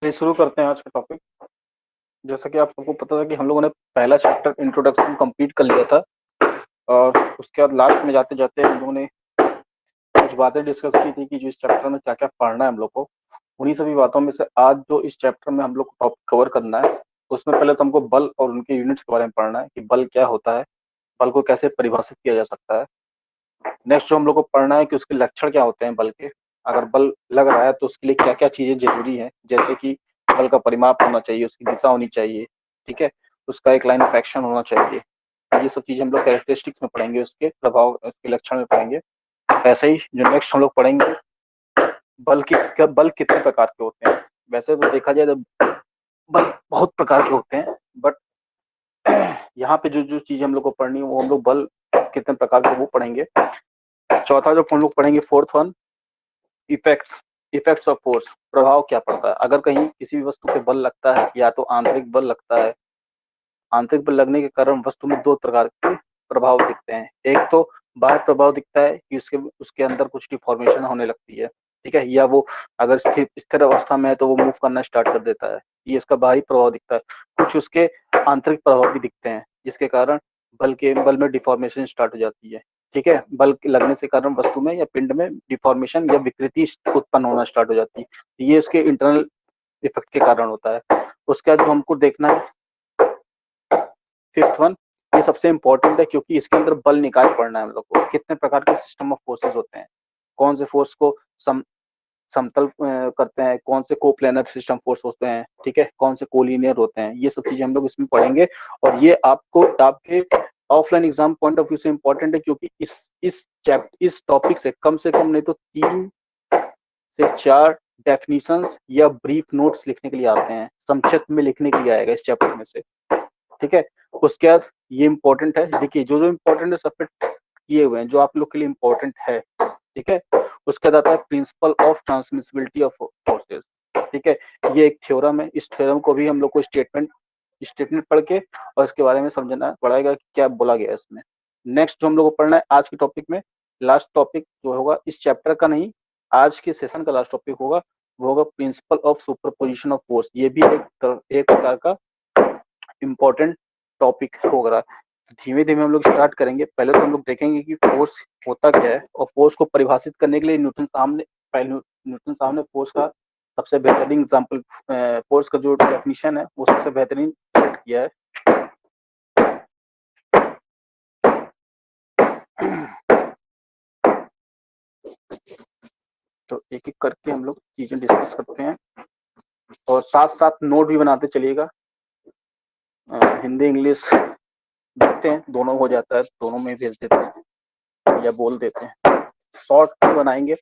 चलिए शुरू करते हैं आज का टॉपिक। जैसा कि आप सबको पता था कि हम लोगों ने पहला चैप्टर इंट्रोडक्शन कंप्लीट कर लिया था और उसके बाद लास्ट में जाते जाते हम लोगों ने कुछ बातें डिस्कस की थी कि जो इस चैप्टर में क्या क्या पढ़ना है हम लोग को। उन्हीं सभी बातों में से आज जो इस चैप्टर में हम लोग को टॉपिक कवर करना है, उसमें पहले तो हमको बल और उनके यूनिट्स के बारे में पढ़ना है कि बल क्या होता है, बल को कैसे परिभाषित किया जा सकता है। नेक्स्ट जो हम लोग को पढ़ना है कि उसके लक्षण क्या होते हैं बल के, अगर बल लग रहा है तो उसके लिए क्या क्या चीजें जरूरी हैं, जैसे कि बल का परिमाप होना चाहिए, उसकी दिशा होनी चाहिए, ठीक है, उसका एक लाइन ऑफ एक्शन होना चाहिए। ये सब चीजें हम लोग कैरेक्टरिस्टिक्स में पढ़ेंगे, उसके प्रभाव, उसके लक्षण में पढ़ेंगे। ऐसे ही जो नेक्स्ट हम लोग पढ़ेंगे बल कितने प्रकार के होते हैं। वैसे तो देखा जाए तो बल बहुत प्रकार के होते हैं, बट यहाँ पे जो जो चीज हम लोग को पढ़नी है वो हम लोग बल कितने प्रकार के वो पढ़ेंगे। चौथा जो हम लोग पढ़ेंगे, fourth one, effects effects of force, प्रभाव क्या पड़ता है अगर कहीं किसी भी वस्तु पे बल लगता है। या तो आंतरिक बल लगता है, आंतरिक बल लगने के कारण वस्तु में दो प्रकार के प्रभाव दिखते हैं। एक तो बाह्य प्रभाव दिखता है कि उसके उसके अंदर कुछ डिफॉर्मेशन होने लगती है, ठीक है, या वो अगर स्थिर अवस्था में है तो वो मूव करना स्टार्ट कर देता है, ये इसका बाहरी प्रभाव दिखता है। कुछ उसके आंतरिक प्रभाव भी दिखते हैं जिसके कारण बल में डिफॉर्मेशन स्टार्ट हो जाती है, ठीक है। बल के लगने से कारण वस्तु में या पिंड में डिफॉर्मेशन या विकृति उत्पन्न होना स्टार्ट हो जाती है, ये इसके इंटरनल इफेक्ट के कारण होता है। उसके बाद जो हमको देखना है, फिफ्थ वन, ये सबसे इंपॉर्टेंट है क्योंकि इसके अंदर बल निकाय पढ़ना है हम लोग को। कितने प्रकार के सिस्टम ऑफ फोर्सेस होते हैं, कौन से फोर्स को समतल करते हैं, कौन से कोप्लेनर सिस्टम फोर्स होते हैं, ठीक है, कौन से कोलिनियर होते हैं, ये सब चीजें हम लोग इसमें पढ़ेंगे। और ये आपको आपके offline exam point of view से इंपॉर्टेंट है क्योंकि इस टॉपिक से कम नहीं तो 3 से 4 डेफिनेशंस या ब्रीफ नोट्स लिखने के लिए आते हैं, संक्षिप्त में लिखने के लिए आएगा इस चैप्टर में से, ठीक है। उसके बाद ये इंपॉर्टेंट है, देखिए जो जो इंपॉर्टेंट है सब पे किए हुए हैं जो आप लोग के लिए इंपॉर्टेंट है, ठीक है। उसके बाद आता है principal of transmissibility of forces, ठीक है। ये एक थ्योरम है, इस थ्योरम को भी हम लोग को स्टेटमेंट पढ़ के और इसके बारे में समझना पड़ेगा कि क्या बोला गया है इसमें। नेक्स्ट जो हम लोग को पढ़ना है आज के टॉपिक में, लास्ट टॉपिक जो होगा इस चैप्टर का नहीं, आज के सेशन का लास्ट टॉपिक होगा, वो होगा principal of superposition of force. ये भी एक प्रकार का इम्पोर्टेंट टॉपिक होगा। धीमे धीमे हम लोग स्टार्ट करेंगे। पहले तो हम लोग देखेंगे कि फोर्स होता क्या है और फोर्स को परिभाषित करने के लिए न्यूटन साहब ने फोर्स का सबसे बेहतरीन एग्जाम्पल, फोर्स का जो डेफिनेशन है वो सबसे बेहतरीन सेट किया है। तो एक एक करके हम लोग चीजें डिस्कस करते हैं और साथ साथ नोट भी बनाते चलिएगा। हिंदी इंग्लिश देखते हैं, दोनों हो जाता है, दोनों में भेज देते हैं या बोल देते हैं, शॉर्ट बनाएंगे।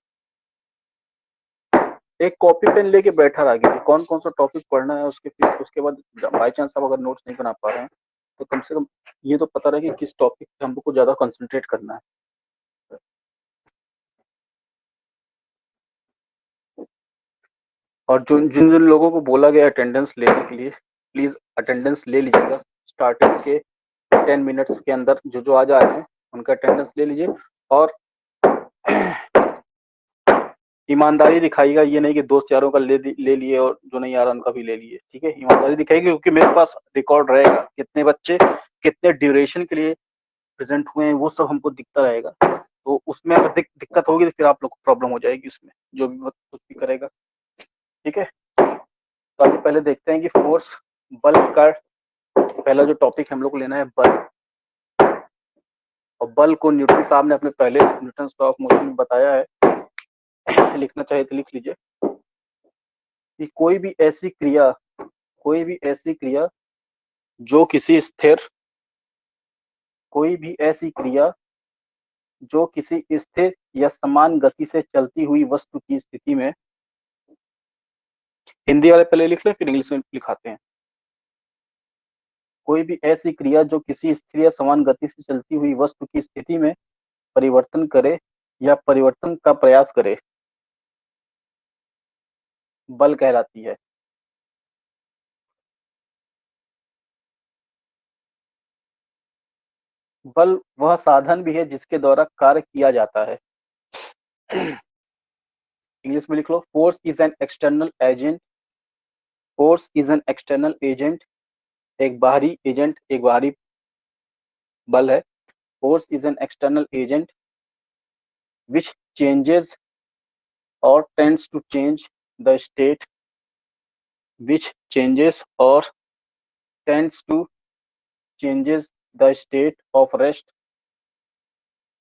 एक कॉपी पेन लेके बैठा रहा कि कौन कौन सा टॉपिक पढ़ना है, उसके बाद बाई चांस आप अगर नोट्स नहीं बना पा रहे हैं तो कम से कम ये तो पता रहे कि किस टॉपिक पे हमको ज्यादा कंसंट्रेट करना है। और जो जिन जिन लोगों को बोला गया अटेंडेंस लेने के लिए, प्लीज अटेंडेंस ले लीजिएगा। स्टार्टिंग के 10 मिनट्स के अंदर जो जो आ जा रहे हैं उनका अटेंडेंस ले लीजिए और ईमानदारी दिखाइएगा। ये नहीं कि दोस्त यारों का ले लिए और जो नहीं आ रहा उनका भी ले लिए, ठीक है। ईमानदारी दिखाइएगा क्योंकि मेरे पास रिकॉर्ड रहेगा कितने बच्चे कितने ड्यूरेशन के लिए प्रेजेंट हुए हैं, वो सब हमको दिखता रहेगा। तो उसमें अगर दिक्कत होगी तो फिर आप लोग को प्रॉब्लम हो जाएगी उसमें, जो भी कुछ भी करेगा, ठीक है। तो आगे पहले देखते हैं कि फोर्स, बल का पहला जो टॉपिक हम लोग को लेना है बल। और बल को न्यूटन साहब ने अपने पहले न्यूटन लॉ ऑफ मोशन में बताया है, लिखना चाहे तो लिख लीजिए कि कोई भी ऐसी क्रिया जो किसी स्थिर कोई भी ऐसी क्रिया जो किसी स्थिर या समान गति से चलती हुई वस्तु की स्थिति में, हिंदी वाले पहले लिख लें फिर इंग्लिश में लिखाते हैं। कोई भी ऐसी क्रिया जो किसी स्थिर या समान गति से चलती हुई वस्तु की स्थिति में परिवर्तन करे या परिवर्तन का प्रयास करे, बल कहलाती है। बल वह साधन भी है जिसके द्वारा कार्य किया जाता है। इंग्लिश में लिख लो, force is an external agent force is an external agent, एक बाहरी एजेंट, एक बाहरी बल है। Force is an external agent which changes or tends to change the state, which changes or tends to changes the state of rest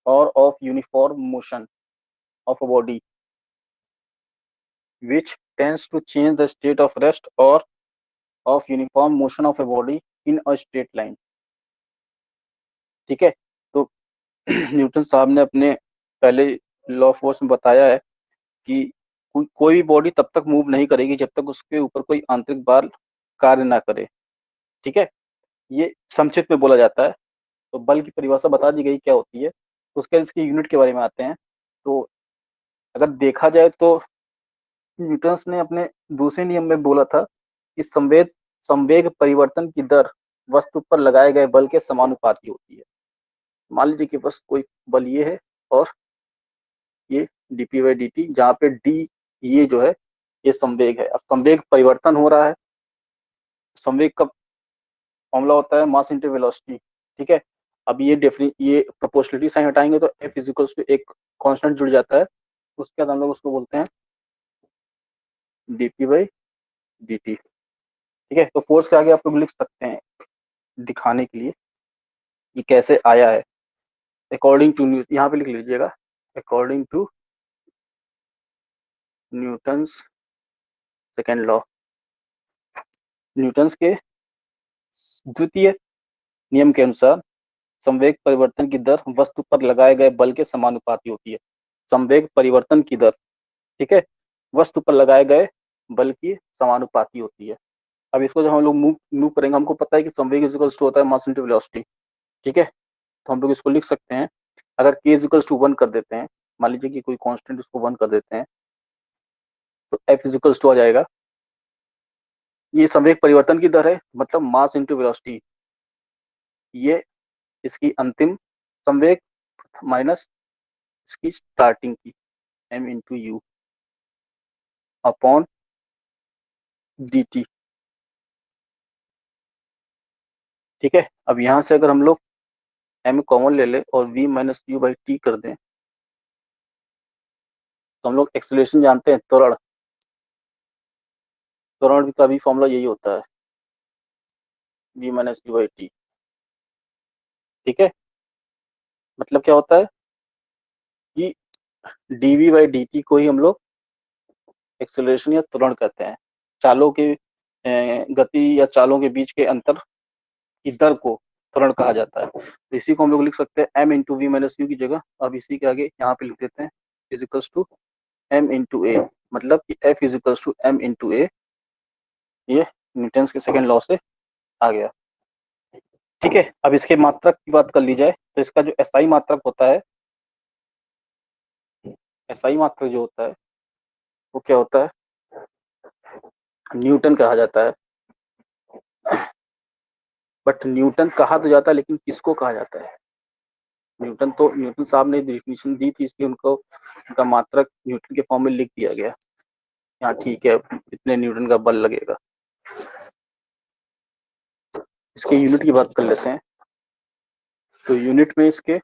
or of uniform motion of a body, which tends to change the state of rest or of uniform motion of a body in a straight line। ठीक है, तो Newton साहब ने अपने पहले law of force में बताया है कि कोई भी बॉडी तब तक मूव नहीं करेगी जब तक उसके ऊपर कोई आंतरिक बल कार्य ना करे। ठीक है, ये संक्षिप्त में बोला जाता है। तो बल की परिभाषा बता दी गई क्या होती है, तो उसके बाद इसकी यूनिट के बारे में आते हैं। तो अगर देखा जाए तो न्यूटन ने अपने दूसरे नियम में बोला था कि संवेग परिवर्तन की दर वस्तु पर लगाए गए बल के समानुपाती होती है। मान लीजिए कि बस कोई बल ये है और ये dp बाई dt, जहाँ पे d ये जो है ये संवेग है। अब संवेग परिवर्तन हो रहा है, संवेग का फॉर्मूला होता है मास इंटू वेलोसिटी। ठीक है, अब ये प्रोपोर्शनलिटी साइन हटाएंगे तो F इक्वल्स टू एक कांस्टेंट जुड़ जाता है, उसके बाद हम लोग उसको बोलते हैं dp बाई dt। ठीक है, तो फोर्स के आगे आप लोग लिख सकते हैं दिखाने के लिए कि कैसे आया है। अकॉर्डिंग टू यहाँ पे लिख लीजिएगा, according to Newton's second law, Newton's के द्वितीय नियम के अनुसार संवेग परिवर्तन की दर वस्तु पर लगाए गए बल के समानुपाती होती है। संवेग परिवर्तन की दर, ठीक है, वस्तु पर लगाए गए बल की समानुपाती होती है। अब इसको जब हम लोग मूव करेंगे, हमको पता है कि संवेग इक्वल्स टू होता है मास इनटू वेलोसिटी। ठीक है, तो हम लोग इसको लिख सकते हैं, अगर k इक्वल्स टू 1 कर देते हैं, मान लीजिए कि कोई कांस्टेंट उसको 1 कर देते हैं, तो F इक्वल्स टू आ जाएगा, ये संवेग परिवर्तन की दर है, मतलब मास इनटू वेलोसिटी, ये इसकी अंतिम संवेग माइनस इसकी स्टार्टिंग की m into you upon dt। ठीक है, अब यहां से अगर हम लोग m कॉमन ले ले और v minus you by T कर दें, तो हम लोग एक्सेलरेशन जानते हैं, त्वरण, त्वरण का भी फॉर्मूला यही होता है v minus you by T. ठीक है, मतलब क्या होता है कि dv बाई dt को ही हम लोग एक्सेलरेशन या त्वरण कहते हैं। चालों के गति या चालों के बीच के अंतर की दर को त्वरण कहा जाता है। तो इसी को हम लोग लिख सकते हैं m into v minus u की जगह, अब इसी के आगे यहाँ पे लिख देते हैं is equals to m into a, मतलब कि f is equals to m into a. ये न्यूटन के सेकेंड लॉ से आ गया। ठीक है, अब इसके मात्रक की बात कर ली जाए तो इसका जो एसआई मात्रक होता है, एसआई मात्रक जो होता है वो क्या होता है, न्यूटन कहा जाता है। बट न्यूटन कहा तो जाता है, लेकिन किसको कहा जाता है? न्यूटन साहब ने डेफिनेशन दी थी, इसलिए उनका मात्रक न्यूटन के फॉर्म में लिख दिया गया। यहाँ ठीक है, इतने न्यूटन का बल लगेगा। इसके यूनिट की बात कर लेते हैं। तो यूनिट में इसके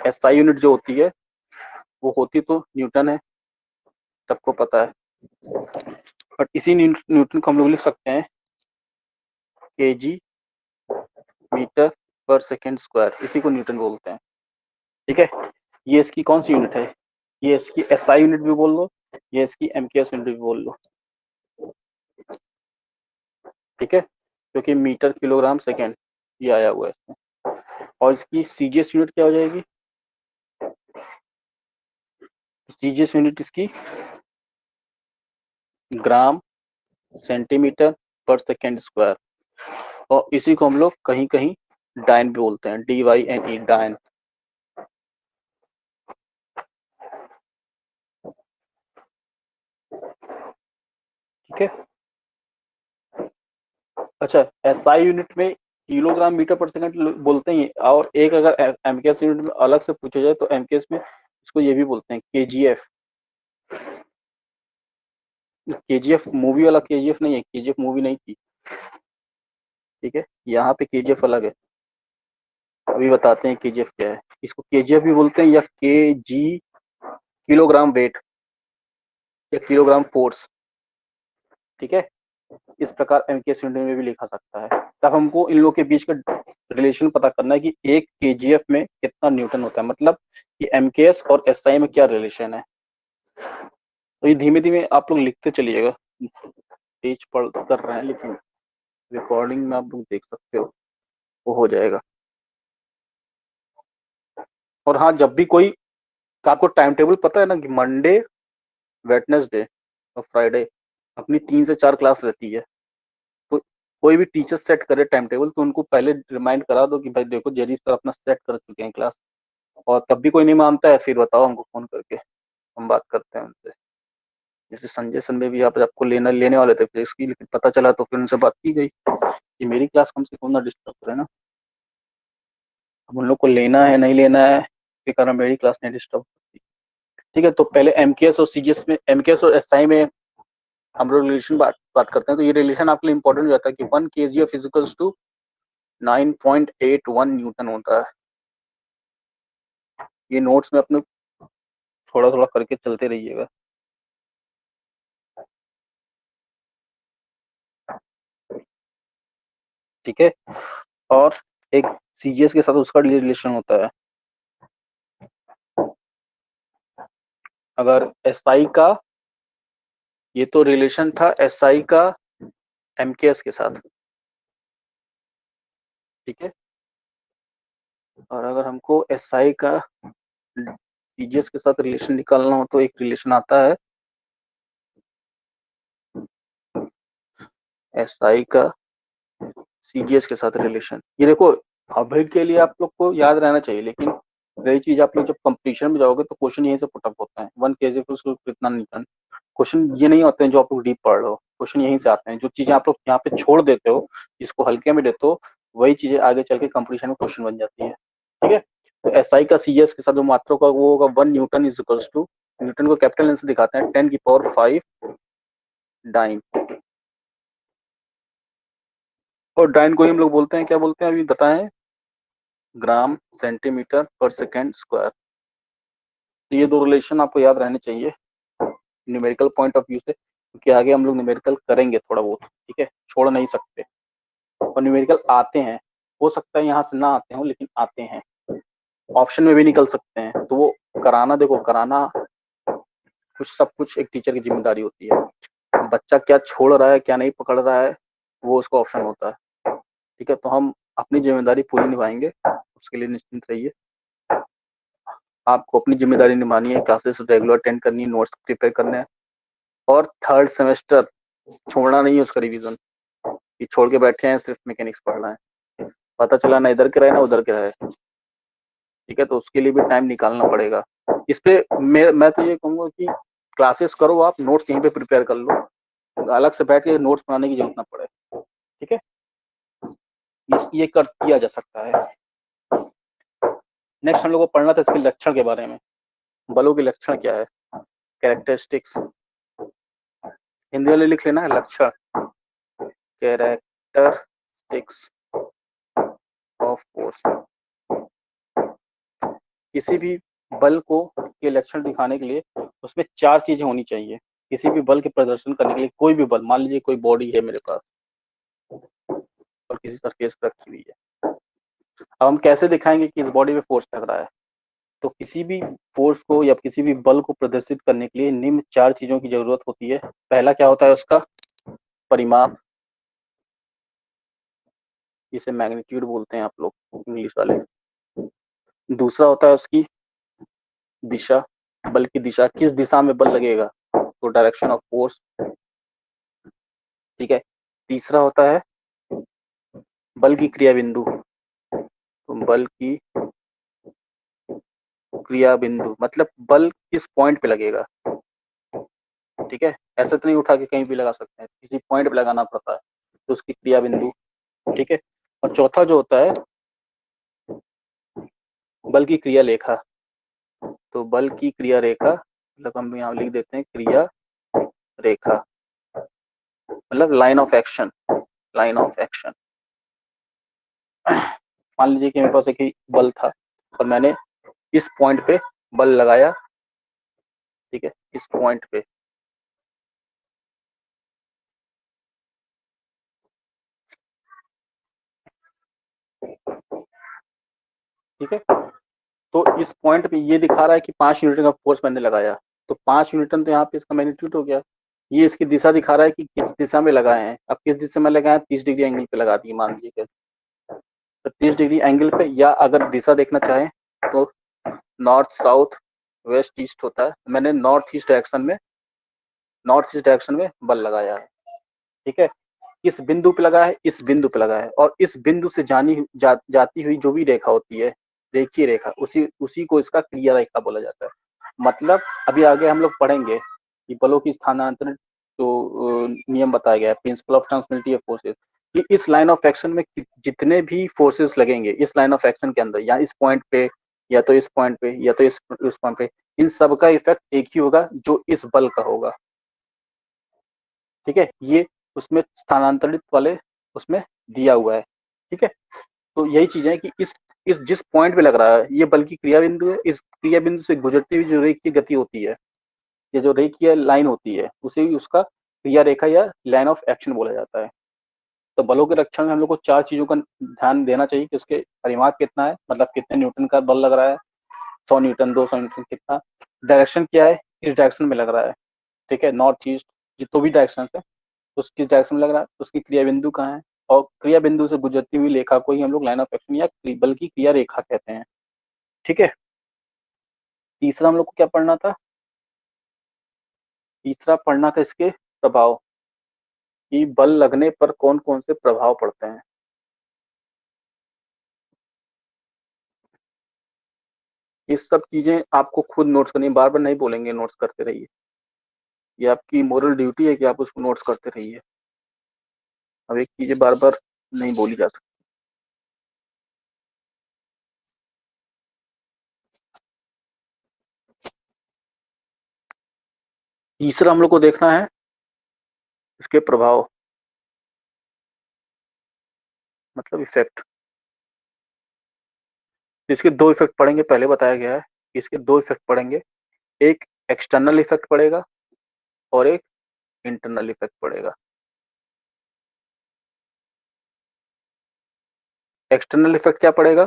एसआई यूनिट जो होती है वो होती तो न्यूटन है, सबको पता है। बट इसी न्यूटन को हम लोग लिख सकते हैं केजी मीटर पर सेकेंड स्क्वायर, इसी को न्यूटन बोलते हैं। ठीक है, ये इसकी कौन सी यूनिट है? ये इसकी एसआई यूनिट भी बोल लो, ये इसकी एमकेएस यूनिट भी बोल लो। ठीक है, क्योंकि मीटर किलोग्राम सेकेंड ये आया हुआ है। और इसकी सीजीएस यूनिट क्या हो जाएगी? सीजीएस यूनिट इसकी ग्राम सेंटीमीटर पर सेकेंड स्क्वायर, और इसी को हम लोग कहीं कहीं डाइन भी बोलते हैं, DYNE डाइन। ठीक है, अच्छा, एसआई यूनिट में किलोग्राम मीटर पर सेकंड बोलते हैं, और एक अगर एमकेएस यूनिट में अलग से पूछा जाए तो एमकेएस में इसको ये भी बोलते हैं केजीएफ। केजीएफ मूवी वाला केजीएफ नहीं है, केजीएफ मूवी नहीं थी, ठीक है, यहाँ पे केजीएफ अलग है। अभी बताते हैं केजीएफ क्या है। इसको केजीएफ भी बोलते हैं या केजी, किलोग्राम वेट या किलोग्राम फोर्स, ठीक है। इस प्रकार एमकेएस यूनिट में भी लिखा सकता है। तब हमको इन लोगों के बीच का रिलेशन पता करना है कि एक केजीएफ में कितना न्यूटन होता है, मतलब कि एमकेएस और एसआई में क्या रिलेशन है। तो ये धीमे धीमे आप लोग लिखते चलिएगा, तेज पढ़ कर रहे हैं लेकिन रिकॉर्डिंग में आप लोग देख सकते हो, वो हो जाएगा। और हाँ, जब भी कोई, आपको टाइम टेबल पता है ना कि मंडे, वेडनेसडे और फ्राइडे अपनी 3 से 4 क्लास रहती है। तो कोई भी टीचर सेट करे टाइम टेबल तो उनको पहले रिमाइंड करा दो कि भाई देखो जेरी सर अपना सेट कर चुके हैं क्लास, और तब भी कोई नहीं मानता है फिर बताओ हमको फोन करके, हम बात करते हैं उनसे। जैसे संजय सन में भी आप आपको लेने वाले थे फिर इसकी, लेकिन पता चला तो फिर उनसे बात की गई कि मेरी क्लास कम से कम ना डिस्टर्ब करे ना। अब उन लोग को लेना है नहीं लेना है के कारण मेरी क्लास नहीं डिस्टर्ब होती। ठीक है, तो पहले एमकेएस और सीजीएस में, एमकेएस और एसआई में हम लोग रिलेशन बात करते हैं। तो ये रिलेशन आपके लिए इंपॉर्टेंट हो जाता है कि 1 kg of physicals to 9.81 newton होता है। ये नोट्स में अपने थोड़ा थोड़ा करके चलते रहिएगा। ठीक है, और एक सीजीएस के साथ उसका रिलेशन होता है। अगर एसआई का, ये तो रिलेशन था एसआई का एमकेएस के साथ, ठीक है। और अगर हमको एसआई का सीजीएस के साथ रिलेशन निकालना हो तो एक रिलेशन आता है एसआई का सीजीएस के साथ रिलेशन। ये देखो अभी के लिए आप लोग को याद रहना चाहिए, लेकिन वही चीज आप लोग जब कंपटीशन में जाओगे तो क्वेश्चन यहीं से पुटअप होते हैं। 1 kg कितना न्यूटन, क्वेश्चन ये नहीं होते हैं जो आप लोग डीप पढ़ रहे हो, क्वेश्चन यहीं से आते हैं। जो चीजें आप लोग यहाँ पे छोड़ देते हो, जिसको हल्के में देते हो, वही चीजें आगे चल के कंपटीशन में क्वेश्चन बन जाती है। ठीक है, तो एसआई का सीजीएस के साथ जो मात्रा का वो होगा 1 newton is equals to, newton को कैपिटल एन से दिखाते हैं 10⁵ डाइन। और डाइन को ही हम लोग बोलते हैं, क्या बोलते हैं अभी बताएं, ग्राम सेंटीमीटर पर सेकेंड स्क्वायर। तो ये दो रिलेशन आपको याद रहने चाहिए न्यूमेरिकल पॉइंट ऑफ व्यू से, क्योंकि आगे हम लोग न्यूमेरिकल करेंगे थोड़ा बहुत, ठीक है, छोड़ नहीं सकते। और न्यूमेरिकल आते हैं, हो सकता है यहाँ से ना आते हो लेकिन आते हैं, ऑप्शन में भी निकल सकते हैं। तो वो कराना, देखो कराना कुछ सब कुछ एक टीचर की जिम्मेदारी होती है। बच्चा क्या छोड़ रहा है क्या नहीं पकड़ रहा है वो उसका ऑप्शन होता है। ठीक है, तो हम अपनी जिम्मेदारी पूरी निभाएंगे, उसके लिए निश्चिंत रहिए। आपको अपनी जिम्मेदारी निभानी है, क्लासेस रेगुलर अटेंड करनी है, नोट्स प्रिपेयर करने हैं, और थर्ड सेमेस्टर छोड़ना नहीं है उसका रिवीजन, कि छोड़ के बैठे हैं सिर्फ मैकेनिक्स पढ़ना है, पता चला ना इधर के रहे ना उधर के रहे। ठीक है, तो उसके लिए भी टाइम निकालना पड़ेगा। इस पे मैं तो ये कहूंगा कि क्लासेस करो, आप नोट्स यहीं पे प्रिपेयर कर लो, अलग से बैठ के नोट्स बनाने की जरूरत ना पड़े। ठीक है, ये कर किया जा सकता है। नेक्स्ट हम लोग को पढ़ना था इसके लक्षण के बारे में। बलों के लक्षण क्या है, कैरेक्टरिस्टिक्स, हिंदी वाले लिख लेना है लक्षण, कैरेक्टरिस्टिक्स ऑफ फोर्स। किसी भी बल को के लक्षण दिखाने के लिए उसमें 4 चीजें होनी चाहिए। किसी भी बल के प्रदर्शन करने के लिए, कोई भी बल, मान लीजिए कोई बॉडी है मेरे पास और किसी सरफेस पर रखी हुई है, अब हम कैसे दिखाएंगे कि इस बॉडी में फोर्स लग रहा है। तो किसी भी फोर्स को या किसी भी बल को प्रदर्शित करने के लिए निम्न 4 चीजों की जरूरत होती है। पहला क्या होता है उसका, परिमाप, जिसे मैग्नीट्यूड बोलते हैं आप लोग इंग्लिश वाले। दूसरा होता है उसकी दिशा, बल की दिशा, किस दिशा में बल लगेगा, तो डायरेक्शन ऑफ फोर्स। ठीक है, तीसरा होता है बल की क्रिया बिंदु, तो बल की क्रिया बिंदु मतलब बल किस पॉइंट पे लगेगा। ठीक है, ऐसे तो नहीं उठा के कहीं भी लगा सकते हैं, किसी पॉइंट पे लगाना पड़ता है, तो उसकी क्रिया बिंदु। ठीक है, और चौथा जो होता है बल की क्रिया लेखा, तो बल की क्रिया रेखा, मतलब हम यहाँ लिख देते हैं क्रिया रेखा। मतलब line of action, line of action. मान लीजिए कि मेरे पास एक ही बल था और मैंने इस पॉइंट पे बल लगाया, ठीक है, इस पॉइंट पे, ठीक है, तो इस पॉइंट पे ये दिखा रहा है कि 5 न्यूटन का फोर्स मैंने लगाया, तो 5 न्यूटन तो यहाँ पे इसका मैग्नीट्यूड हो गया। ये इसकी दिशा दिखा रहा है कि किस दिशा में लगाए हैं। अब किस दिशा में लगाए हैं, 30 डिग्री एंगल पे लगा दिए मान लीजिए, तो 30 डिग्री एंगल पे, या अगर दिशा देखना चाहें तो नॉर्थ साउथ वेस्ट ईस्ट होता है, मैंने नॉर्थ ईस्ट डायरेक्शन में बल लगाया है, ठीक है। इस बिंदु पे लगा है, इस बिंदु पे लगा है, और इस बिंदु से जाती हुई जो भी रेखा होती है, रेखीय रेखा, उसी उसी को इसका क्रिया रेखा बोला जाता है। मतलब अभी आगे हम लोग पढ़ेंगे कि बलों की स्थानांतरण तो नियम बताया गया है, principle of transmittivity of forces, कि इस लाइन ऑफ एक्शन में जितने भी फोर्सेस लगेंगे इस लाइन ऑफ एक्शन के अंदर, या इस पॉइंट पे, या तो इस पॉइंट पे, या तो इस पॉइंट पे, इन सब का इफेक्ट एक ही होगा जो इस बल का होगा, ठीक है। ये उसमें स्थानांतरित वाले उसमें दिया हुआ है, ठीक है। तो यही चीज है कि इस जिस पॉइंट पे लग रहा है ये बल की क्रिया बिंदु है, इस क्रिया बिंदु से गुजरती हुई जो रेखीय गति होती है, ये जो रेखीय लाइन होती है, उसे भी उसका क्रिया रेखा या लाइन ऑफ एक्शन बोला जाता है। तो बलों के रक्षण में हम लोग को 4 चीजों का ध्यान देना चाहिए कि उसके परिमाप कितना है, मतलब कितने न्यूटन का बल लग रहा है, 100 न्यूटन, 200 न्यूटन, कितना, डायरेक्शन क्या है, किस डायरेक्शन में लग रहा है, ठीक है, नॉर्थ ईस्ट, जितो भी डायरेक्शन है उस किस डायरेक्शन में लग रहा है, उसकी क्रिया बिंदु कहाँ है, और क्रिया बिंदु से गुजरती हुई रेखा को ही हम लोग लाइन ऑफ एक्शन या बल की क्रिया रेखा कहते हैं, ठीक है। तीसरा हम लोग को क्या पढ़ना था, तीसरा पढ़ना था इसके प्रभाव, कि बल लगने पर कौन कौन से प्रभाव पड़ते हैं। ये सब चीजें आपको खुद नोट्स करनी है, बार बार नहीं बोलेंगे, नोट्स करते रहिए, ये आपकी मोरल ड्यूटी है कि आप उसको नोट्स करते रहिए। अब एक चीजें बार बार नहीं बोली जा सकती। तीसरा हम लोग को देखना है इसके प्रभाव, मतलब इफेक्ट। इसके 2 इफेक्ट पड़ेंगे, पहले बताया गया है कि इसके 2 इफेक्ट पड़ेंगे, एक एक्सटर्नल इफेक्ट पड़ेगा और एक इंटरनल इफेक्ट पड़ेगा। एक्सटर्नल इफेक्ट क्या पड़ेगा,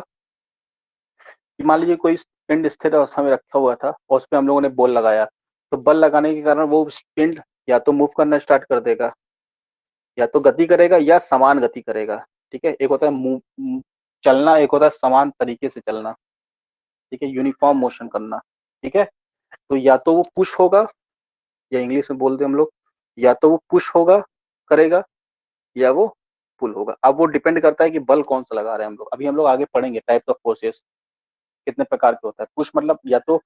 कि मान लीजिए कोई पिंड स्थिर अवस्था में रखा हुआ था और उस पर हम लोगों ने बल लगाया, तो बल लगाने के कारण वो पिंड या तो मूव करना स्टार्ट कर देगा, या तो गति करेगा या समान गति करेगा, ठीक है। एक होता है चलना, एक होता है समान तरीके से चलना, ठीक है, यूनिफॉर्म मोशन करना, ठीक है। तो या तो वो पुश होगा, या इंग्लिश में बोलते हैं हम लोग, या तो वो पुश होगा, करेगा, या वो पुल होगा। अब वो डिपेंड करता है कि बल कौन सा लगा रहे हैं हम लोग, अभी हम लोग आगे पढ़ेंगे टाइप्स ऑफ फोर्सेस कितने प्रकार के होता है। पुश मतलब या तो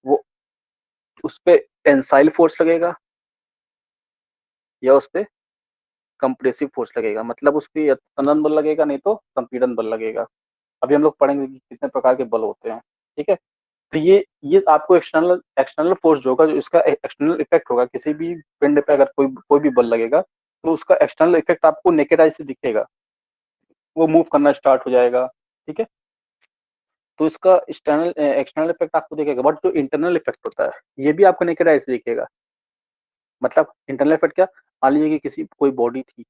वो उस पे टेंसाइल फोर्स लगेगा, या उस पे कंप्रेसिव फोर्स लगेगा, मतलब उस पे तनन बल लगेगा, नहीं तो संपीड़न बल लगेगा। अभी हम लोग पढ़ेंगे कि कितने प्रकार के बल होते हैं, ठीक है। तो ये आपको एक्सटर्नल एक्सटर्नल फोर्स जो होगा, जो इसका एक्सटर्नल इफेक्ट होगा, किसी भी पिंड पे अगर कोई भी बल लगेगा तो उसका एक्सटर्नल इफेक्ट आपको नेकेड आई से दिखेगा, वो मूव करना स्टार्ट हो जाएगा, ठीक है। तो इसका एक्सटर्नल एक्सटर्नल इफेक्ट आपको दिखेगा, बट जो इंटरनल इफेक्ट होता है ये भी आपको नेकेड आई से दिखेगा। मतलब इंटरनल इफेक्ट क्या, मान लीजिए कि किसी कोई बॉडी थी,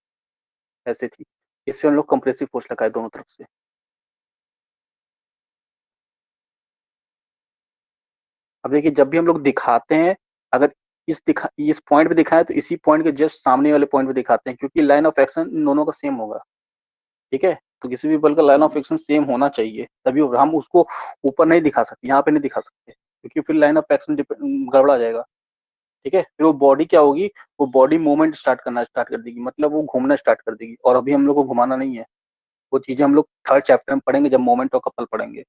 ऐसे थी, इस पे हम लोग कंप्रेसिव फोर्स लगाए दोनों तरफ से, अब देखिए जब भी हम लोग दिखाते हैं, अगर इस पॉइंट पे दिखाएं तो इसी पॉइंट के जस्ट सामने वाले पॉइंट पे दिखाते हैं, क्योंकि लाइन ऑफ एक्शन इन दोनों का सेम होगा, ठीक है। तो किसी भी बल का लाइन ऑफ एक्शन सेम होना चाहिए, तभी हम उसको ऊपर नहीं दिखा सकते, यहाँ पे नहीं दिखा सकते, क्योंकि फिर लाइन ऑफ एक्शन गड़बड़ा जाएगा, ठीक है। फिर वो बॉडी क्या होगी, वो बॉडी मूवमेंट स्टार्ट कर देगी, मतलब वो घूमना स्टार्ट कर देगी, और अभी हम लोग को घुमाना नहीं है, वो चीजें हम लोग थर्ड चैप्टर में पढ़ेंगे जब मोमेंट और कपल पढ़ेंगे।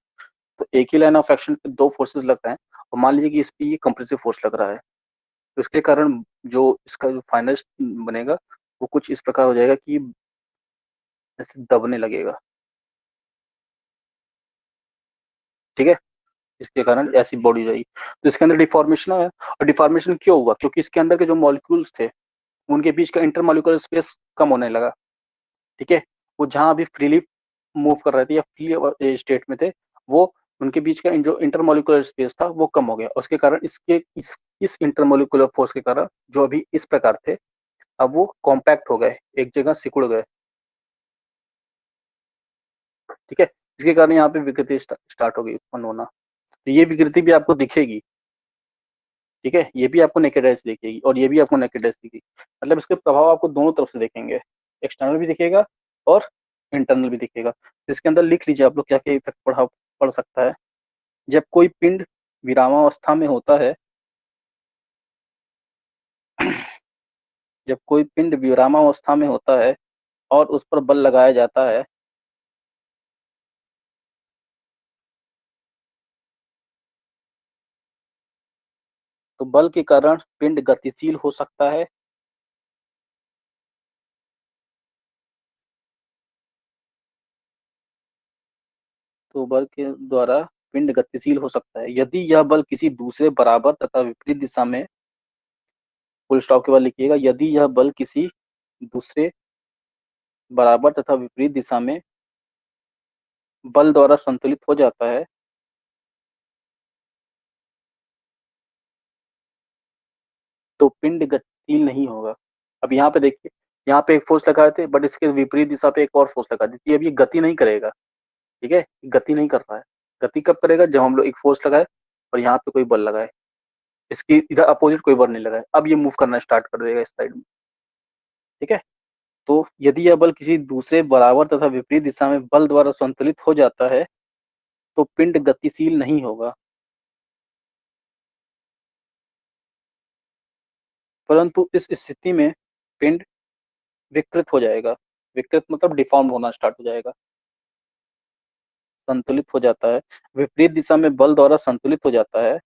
तो एक ही लाइन ऑफ एक्शन पे 2 फोर्सेस लगता है, और मान लीजिए कि इस पे ये कंप्रेसिव फोर्स लग रहा है, तो इसके कारण जो इसका जो फाइनल बनेगा वो कुछ इस प्रकार हो जाएगा कि ऐसे दबने लगेगा, ठीक है। इसके कारण ऐसी बॉडी रहेगी, तो इसके अंदर डिफॉर्मेशन है, और डिफॉर्मेशन क्यों हुआ, क्योंकि इसके अंदर के जो मॉलिक्यूल्स थे उनके बीच का इंटरमॉलिक्यूलर स्पेस कम होने लगा, ठीक है। वो जहां भी फ्रीली मूव कर रहे थे या फ्री स्टेट में थे, वो उनके बीच का जो इंटरमॉलिक्यूलर स्पेस था वो कम हो गया। उसके कारण इस इंटरमॉलिक्यूलर फोर्स के कारण जो अभी इस प्रकार थे, अब वो कॉम्पैक्ट हो गए, एक जगह सिकुड़ गए, ठीक है। इसके कारण यहाँ पे विकृति स्टार्ट होगी उत्पन्न होना। तो ये विकृति भी आपको दिखेगी, ठीक है। ये भी आपको नेकेड आइज दिखेगी और ये भी आपको नेकेड आइज दिखेगी। मतलब इसके प्रभाव आपको दोनों तरफ से देखेंगे, एक्सटर्नल भी दिखेगा और इंटरनल भी दिखेगा। तो इसके अंदर लिख लीजिए आप लोग क्या क्या इफेक्ट पड़ सकता है। जब कोई पिंड विरामावस्था में होता है जब कोई पिंड विरामावस्था में होता है और उस पर बल लगाया जाता है, तो बल के कारण पिंड गतिशील हो सकता है। तो बल के द्वारा पिंड गतिशील हो सकता है यदि यह बल किसी दूसरे बराबर तथा विपरीत दिशा में, फुल स्टॉप के बाद लिखिएगा, यदि यह बल किसी दूसरे बराबर तथा विपरीत दिशा में बल द्वारा संतुलित हो जाता है, तो पिंड गतिशील नहीं होगा। अब यहाँ पे देखिए, यहाँ पे एक फोर्स लगाए थे बट इसके विपरीत दिशा पे एक और फोर्स लगा दी थी। अब ये गति नहीं करेगा, ठीक है, गति नहीं कर रहा है। गति कब करेगा? जब हम लोग एक फोर्स लगाए और यहाँ पे कोई बल लगाए, इसकी इधर अपोजिट कोई बल नहीं लगाए, अब ये मूव करना स्टार्ट कर देगा इस साइड में, ठीक है। तो यदि यह बल किसी दूसरे बराबर तथा विपरीत दिशा में बल द्वारा संतुलित हो जाता है, तो पिंड गतिशील नहीं होगा, परंतु इस स्थिति में पिंड विकृत हो जाएगा। विकृत मतलब डिफॉर्म होना स्टार्ट हो जाएगा। संतुलित हो जाता है, विपरीत दिशा में बल द्वारा संतुलित हो जाता है।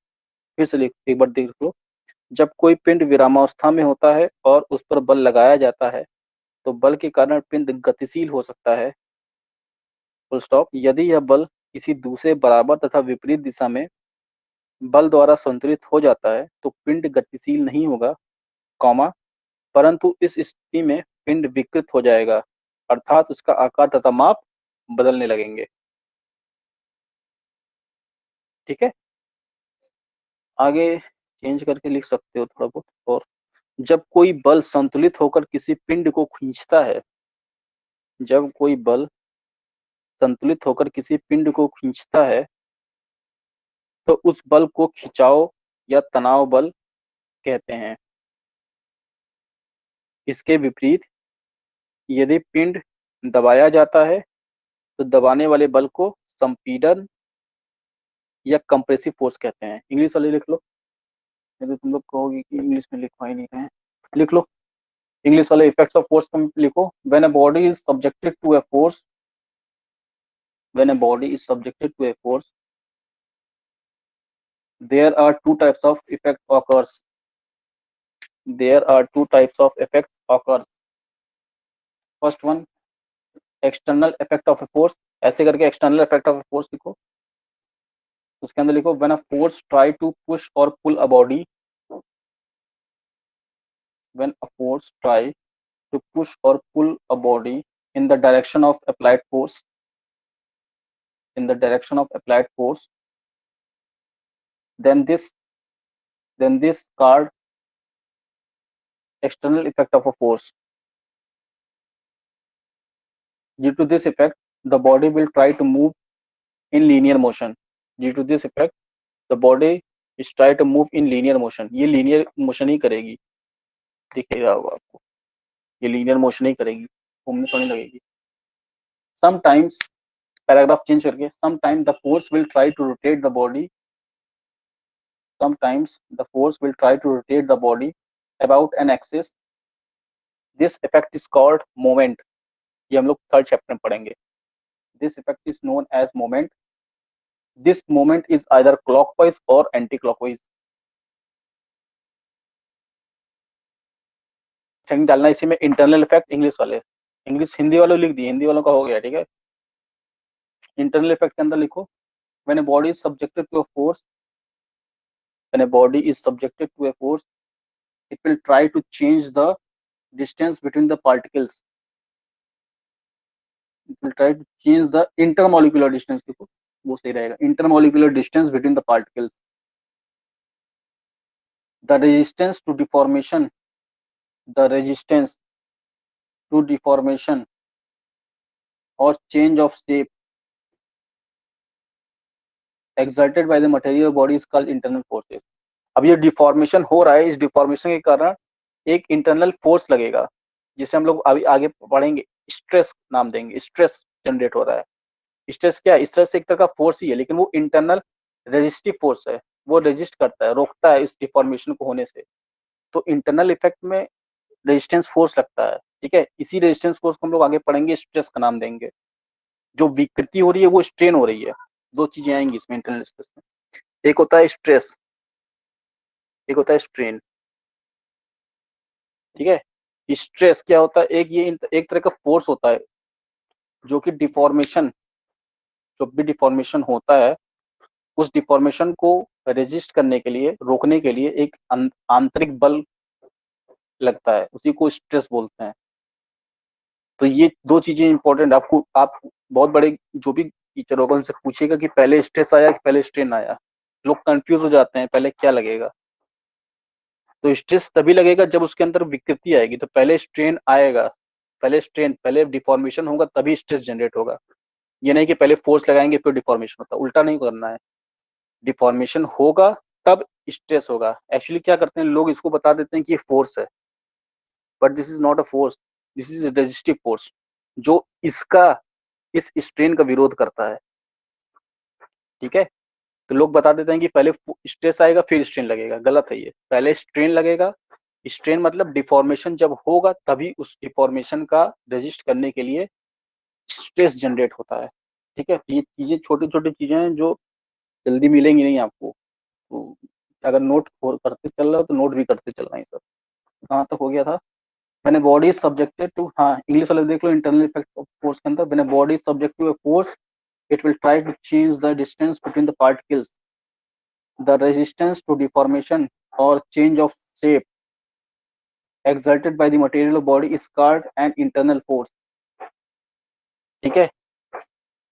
फिर से एक बार देख लो। जब कोई पिंड विरामावस्था में होता है और उस पर बल लगाया जाता है, तो बल के कारण पिंड गतिशील हो सकता है। Full stop. यदि यह बल किसी दूसरे बराबर तथा विपरीत दिशा में बल द्वारा संतुलित हो जाता है, तो पिंड गतिशील नहीं होगा, कॉमा, परंतु इस स्थिति में पिंड विकृत हो जाएगा, अर्थात उसका आकार तथा माप बदलने लगेंगे, ठीक है। आगे चेंज करके लिख सकते हो थोड़ा बहुत। और जब कोई बल संतुलित होकर किसी पिंड को खींचता है, जब कोई बल संतुलित होकर किसी पिंड को खींचता है, तो उस बल को खिंचाव या तनाव बल कहते हैं। इसके विपरीत यदि पिंड दबाया जाता है, तो दबाने वाले बल को संपीड़न या कंप्रेसिव फोर्स कहते हैं। इंग्लिश वाले लिख लो, नहीं तो तुम लोग कहोगे कि इंग्लिश में लिखवा ही नहीं रहे हैं। लिख लो इंग्लिश वाले इफेक्ट्स ऑफ फोर्स, तुम लिखो। When a body is subjected to a force, when a body is subjected to a force, there are two types of effect occurs. There are two types of effect occurs. First one, external effect of a force. ऐसे करके external effect of a force लिखो। उसके अंदर लिखो when a force try to push or pull a body, when a force try to push or pull a body in the direction of applied force, in the direction of applied force, then this called external effect of a force. Due to this effect, the body will try to move in linear motion. Due to this effect, the body is try to move in linear motion. ये linear motion ही करेगी, दिखेगा वो आपको, ये linear motion ही करेगी, घूमने तो नहीं लगेगी। Sometimes, पैराग्राफ चेंज करके, sometimes the force will try to rotate the body, sometimes the force will try to rotate the body about an axis. This effect is called moment. ये हम लोग third chapter में पढ़ेंगे। This effect is known as moment. This moment is either clockwise or anti-clockwise. Second डालना इसी में internal effect. English वाले, English Hindi वालों लिख दिए, हिंदी वालों का हो गया, ठीक है। इंटरनल इफेक्ट के अंदर लिखो when a body is subjected to a force, when a body is subjected to a force, it will try to change the distance between the particles. It will try to change the intermolecular distance. देखो वो सही रहेगा, intermolecular distance between the particles. The resistance to deformation, the resistance to deformation or change of shape exerted by the material body is called internal forces. अब ये deformation हो रहा है, इस डिफॉर्मेशन के कारण एक इंटरनल फोर्स लगेगा जिसे हम लोग अभी आगे पढ़ेंगे, स्ट्रेस नाम देंगे। स्ट्रेस जनरेट हो रहा है। स्ट्रेस क्या है? स्ट्रेस एक तरह का फोर्स ही है, लेकिन वो इंटरनल रेजिस्टिव फोर्स है। वो रेजिस्ट करता है, रोकता है इस डिफॉर्मेशन को होने से। तो इंटरनल इफेक्ट में रेजिस्टेंस फोर्स लगता है। ठीक है, इसी रेजिस्टेंस फोर्स को हम लोग आगे पढ़ेंगे, स्ट्रेस का नाम देंगे। जो विकृति हो रही है वो स्ट्रेन हो रही है। दो चीजें आएंगी इसमें इंटरनल स्ट्रेस में, एक होता है स्ट्रेस, एक होता है स्ट्रेन। ठीक है, स्ट्रेस क्या होता है? एक तरह का फोर्स होता है जो कि डिफॉर्मेशन, जब भी डिफॉर्मेशन होता है उस डिफॉर्मेशन को रेजिस्ट करने के लिए, रोकने के लिए एक आंतरिक बल लगता है, उसी को स्ट्रेस बोलते हैं। तो ये दो चीजें इंपॉर्टेंट, आपको आप बहुत बड़े जो भी टीचर होगा उनसे पूछिएगा कि पहले स्ट्रेस आया कि पहले स्ट्रेन आया। लोग कंफ्यूज हो जाते हैं पहले क्या लगेगा। तो स्ट्रेस तभी लगेगा जब उसके अंदर विकृति आएगी। तो पहले स्ट्रेन आएगा, पहले स्ट्रेन, पहले डिफॉर्मेशन होगा तभी स्ट्रेस जनरेट होगा। ये नहीं कि पहले फोर्स लगाएंगे फिर डिफॉर्मेशन होता, उल्टा नहीं करना है। डिफॉर्मेशन होगा तब स्ट्रेस होगा। एक्चुअली क्या करते हैं लोग, इसको बता देते हैं कि ये फोर्स है, but this is not a force, this is resistive force जो इसका, इस स्ट्रेन का विरोध करता है। ठीक है, तो लोग बता देते हैं कि पहले स्ट्रेस आएगा फिर स्ट्रेन लगेगा। गलत है ये, पहले स्ट्रेन लगेगा। स्ट्रेन मतलब डिफॉर्मेशन जब होगा तभी उस डिफॉर्मेशन का रेजिस्ट करने के लिए स्ट्रेस जनरेट होता है। ठीक है, ये चीजें छोटी छोटी चीजें हैं जो जल्दी मिलेंगी नहीं आपको। तो अगर नोट करते चल रहे हो तो नोट भी करते चलना है सब। कहाँ तक हो गया था? When a body is subjected to, हाँ इंग्लिश वाले देख लो, इंटरनल इफेक्ट ऑफ फोर्स के अंदर, when a body is subject to a force it will try to change the distance between the particles, the resistance to deformation or change of shape exerted by the material of body is called an internal force. ठीक है,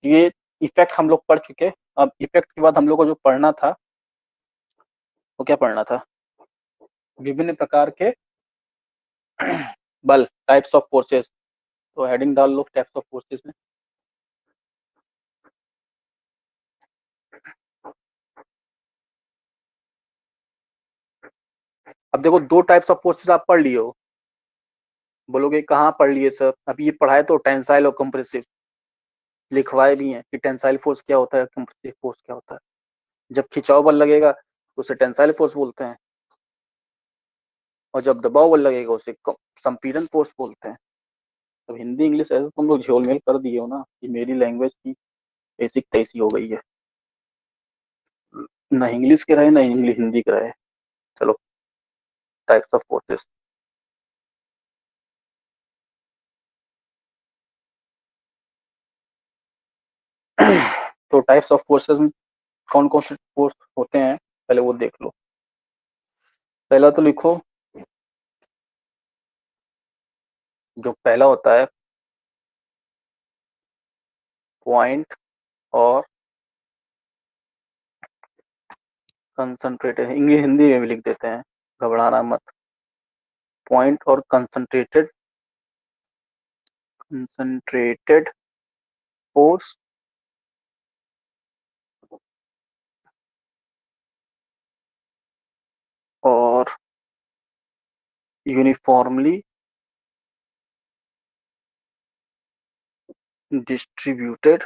ये effect हम लोग पढ़ चुके। अब effect के बाद हम लोग को जो पढ़ना था वो क्या पढ़ना था? विभिन्न प्रकार के बल, टाइप्स ऑफ फोर्सेस। तो हेडिंग डाल लो टाइप्स ऑफ फोर्सेस में। अब देखो दो टाइप्स ऑफ फोर्सेस आप पढ़ लिए हो। बोलोगे कहाँ पढ़ लिए सर? अभी ये पढ़ाए तो टेंसाइल और कंप्रेसिव, लिखवाए भी हैं कि टेंसाइल फोर्स क्या होता है, कंप्रेसिव फोर्स क्या होता है। जब खिंचाव बल लगेगा तो उसे टेंसाइल फोर्स बोलते हैं, और जब दबाव बल लगेगा उसे संपीड़न फोर्स बोलते हैं। अब हिंदी इंग्लिश ऐसे तुम लोग झोलमेल कर दिए हो ना कि मेरी लैंग्वेज की बेसिक तैसी हो गई है, ना इंग्लिश के रहे ना इंग्लिश हिंदी के रहे। चलो, टाइप्स ऑफ फोर्सेस। तो टाइप्स ऑफ फोर्सेस में कौन कौन से फोर्स होते हैं पहले वो देख लो। पहला तो लिखो, जो पहला होता है पॉइंट और कंसंट्रेटेड। इंग्लिश हिंदी में भी लिख देते हैं, घबराना मत। पॉइंट और कंसंट्रेटेड, कंसंट्रेटेड फोर्स और यूनिफॉर्मली डिस्ट्रीब्यूटेड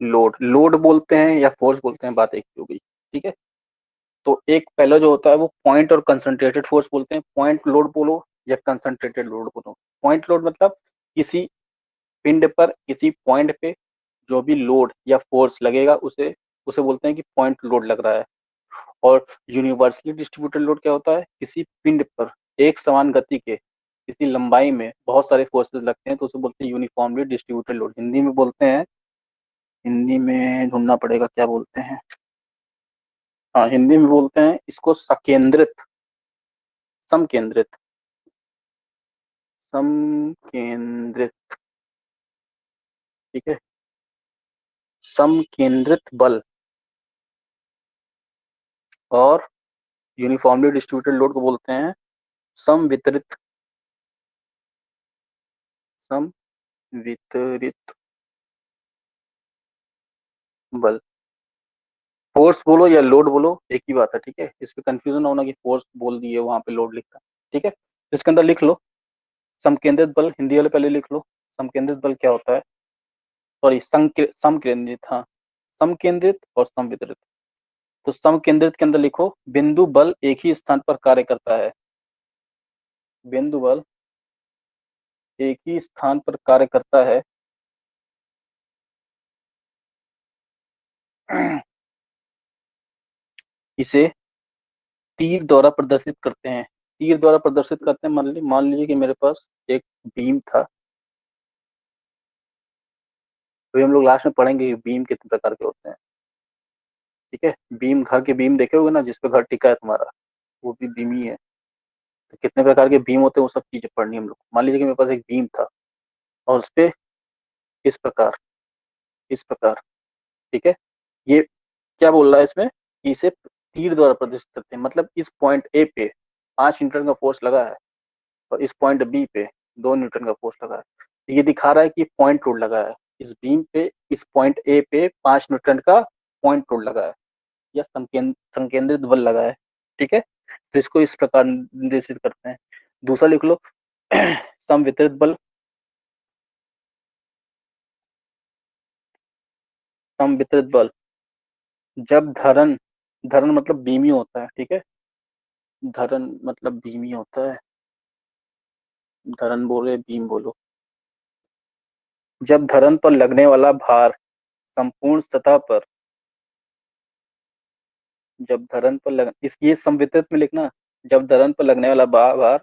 लोड। लोड बोलते हैं या फोर्स बोलते हैं, बात एक ही हो गई। ठीक है, तो एक पहला जो होता है वो पॉइंट और कंसंट्रेटेड फोर्स बोलते हैं। पॉइंट लोड बोलो या कंसंट्रेटेड लोड बोलो। पॉइंट लोड मतलब किसी पिंड पर, किसी पॉइंट पे जो भी लोड या फोर्स लगेगा उसे उसे बोलते हैं कि पॉइंट लोड लग रहा है। और यूनिवर्सली डिस्ट्रीब्यूटेड लोड क्या होता है? किसी पिंड पर एक समान गति के किसी लंबाई में बहुत सारे फोर्सेस लगते हैं तो उसे बोलते हैं यूनिफॉर्मली डिस्ट्रीब्यूटेड लोड। हिंदी में बोलते हैं, हिंदी में ढूंढना पड़ेगा क्या बोलते हैं। हाँ, हिंदी में बोलते हैं इसको सकेंद्रित, समकेंद्रित, समकेंद्रित। ठीक है, समकेंद्रित बल और यूनिफॉर्मली डिस्ट्रीब्यूटेड लोड को बोलते हैं समवितरित, समवितरित बल। फोर्स बोलो या लोड बोलो एक ही बात है, ठीक है, इस पे कंफ्यूजन ना होना कि फोर्स बोल दिए वहां पे लोड लिखा। ठीक है, इसके अंदर लिख लो समकेंद्रित बल, हिंदी वाले पहले लिख लो। समकेंद्रित बल क्या होता है, सॉरी समकेंद्रित, हाँ, समकेंद्रित और समवितरित। तो समकेंद्रित के अंदर लिखो बिंदु बल एक ही स्थान पर कार्य करता है, बिंदु बल एक ही स्थान पर कार्य करता है। इसे तीर द्वारा प्रदर्शित करते हैं, तीर द्वारा प्रदर्शित करते हैं। मान लीजिए कि मेरे पास एक बीम था, तो हम लोग लास्ट में पढ़ेंगे कि बीम कितने प्रकार के होते हैं। ठीक है, बीम, घर के बीम देखे होगे ना, जिसपे घर टिका है तुम्हारा, वो भी बीम ही है। तो कितने प्रकार के बीम होते हैं वो सब चीजें पढ़नी है हम लोग। मान लीजिए कि मेरे पास एक बीम था और उस पे इस प्रकार, इस प्रकार, ठीक है, ये क्या बोल रहा है इसमें कि इसे तीर द्वारा प्रदर्शित करते हैं, मतलब इस पॉइंट ए पे 5 न्यूटन का फोर्स लगा है और इस पॉइंट बी पे 2 न्यूटन का फोर्स लगा है। तो ये दिखा रहा है कि पॉइंट लोड लगा है इस बीम पे, इस पॉइंट ए पे 5 न्यूटन का पॉइंट लोड लगा है या संकेंद्रित बल लगा है। ठीक है, तो इसको इस प्रकार निर्देशित करते हैं। दूसरा लिख लो समवितरित बल, समवितरित बल जब धरन, धरन मतलब बीमी होता है, ठीक है, धरन मतलब बीमी होता है, धरन बोले बीम बोलो। जब धरन पर लगने वाला भार संपूर्ण सतह पर, जब धरन पर लग, इस ये संवितरित में लिखना, जब धरन पर लगने वाला भार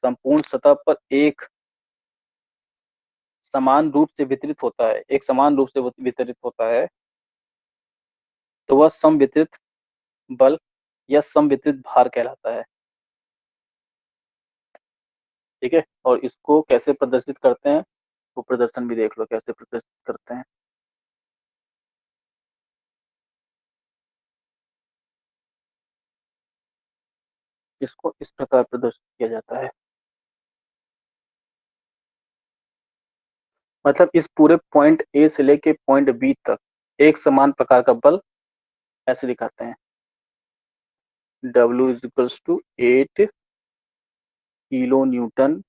संपूर्ण सतह पर एक समान रूप से वितरित होता है, एक समान रूप से वितरित होता है, तो वह समवितरित बल या समवितरित भार कहलाता है। ठीक है, और इसको कैसे प्रदर्शित करते हैं वो प्रदर्शन भी देख लो कैसे प्रदर्शित करते हैं। इसको इस प्रकार प्रदर्शित किया जाता है, मतलब इस पूरे पॉइंट ए से लेके पॉइंट बी तक एक समान प्रकार का बल ऐसे दिखाते हैं। W is equals to 8 kilo newton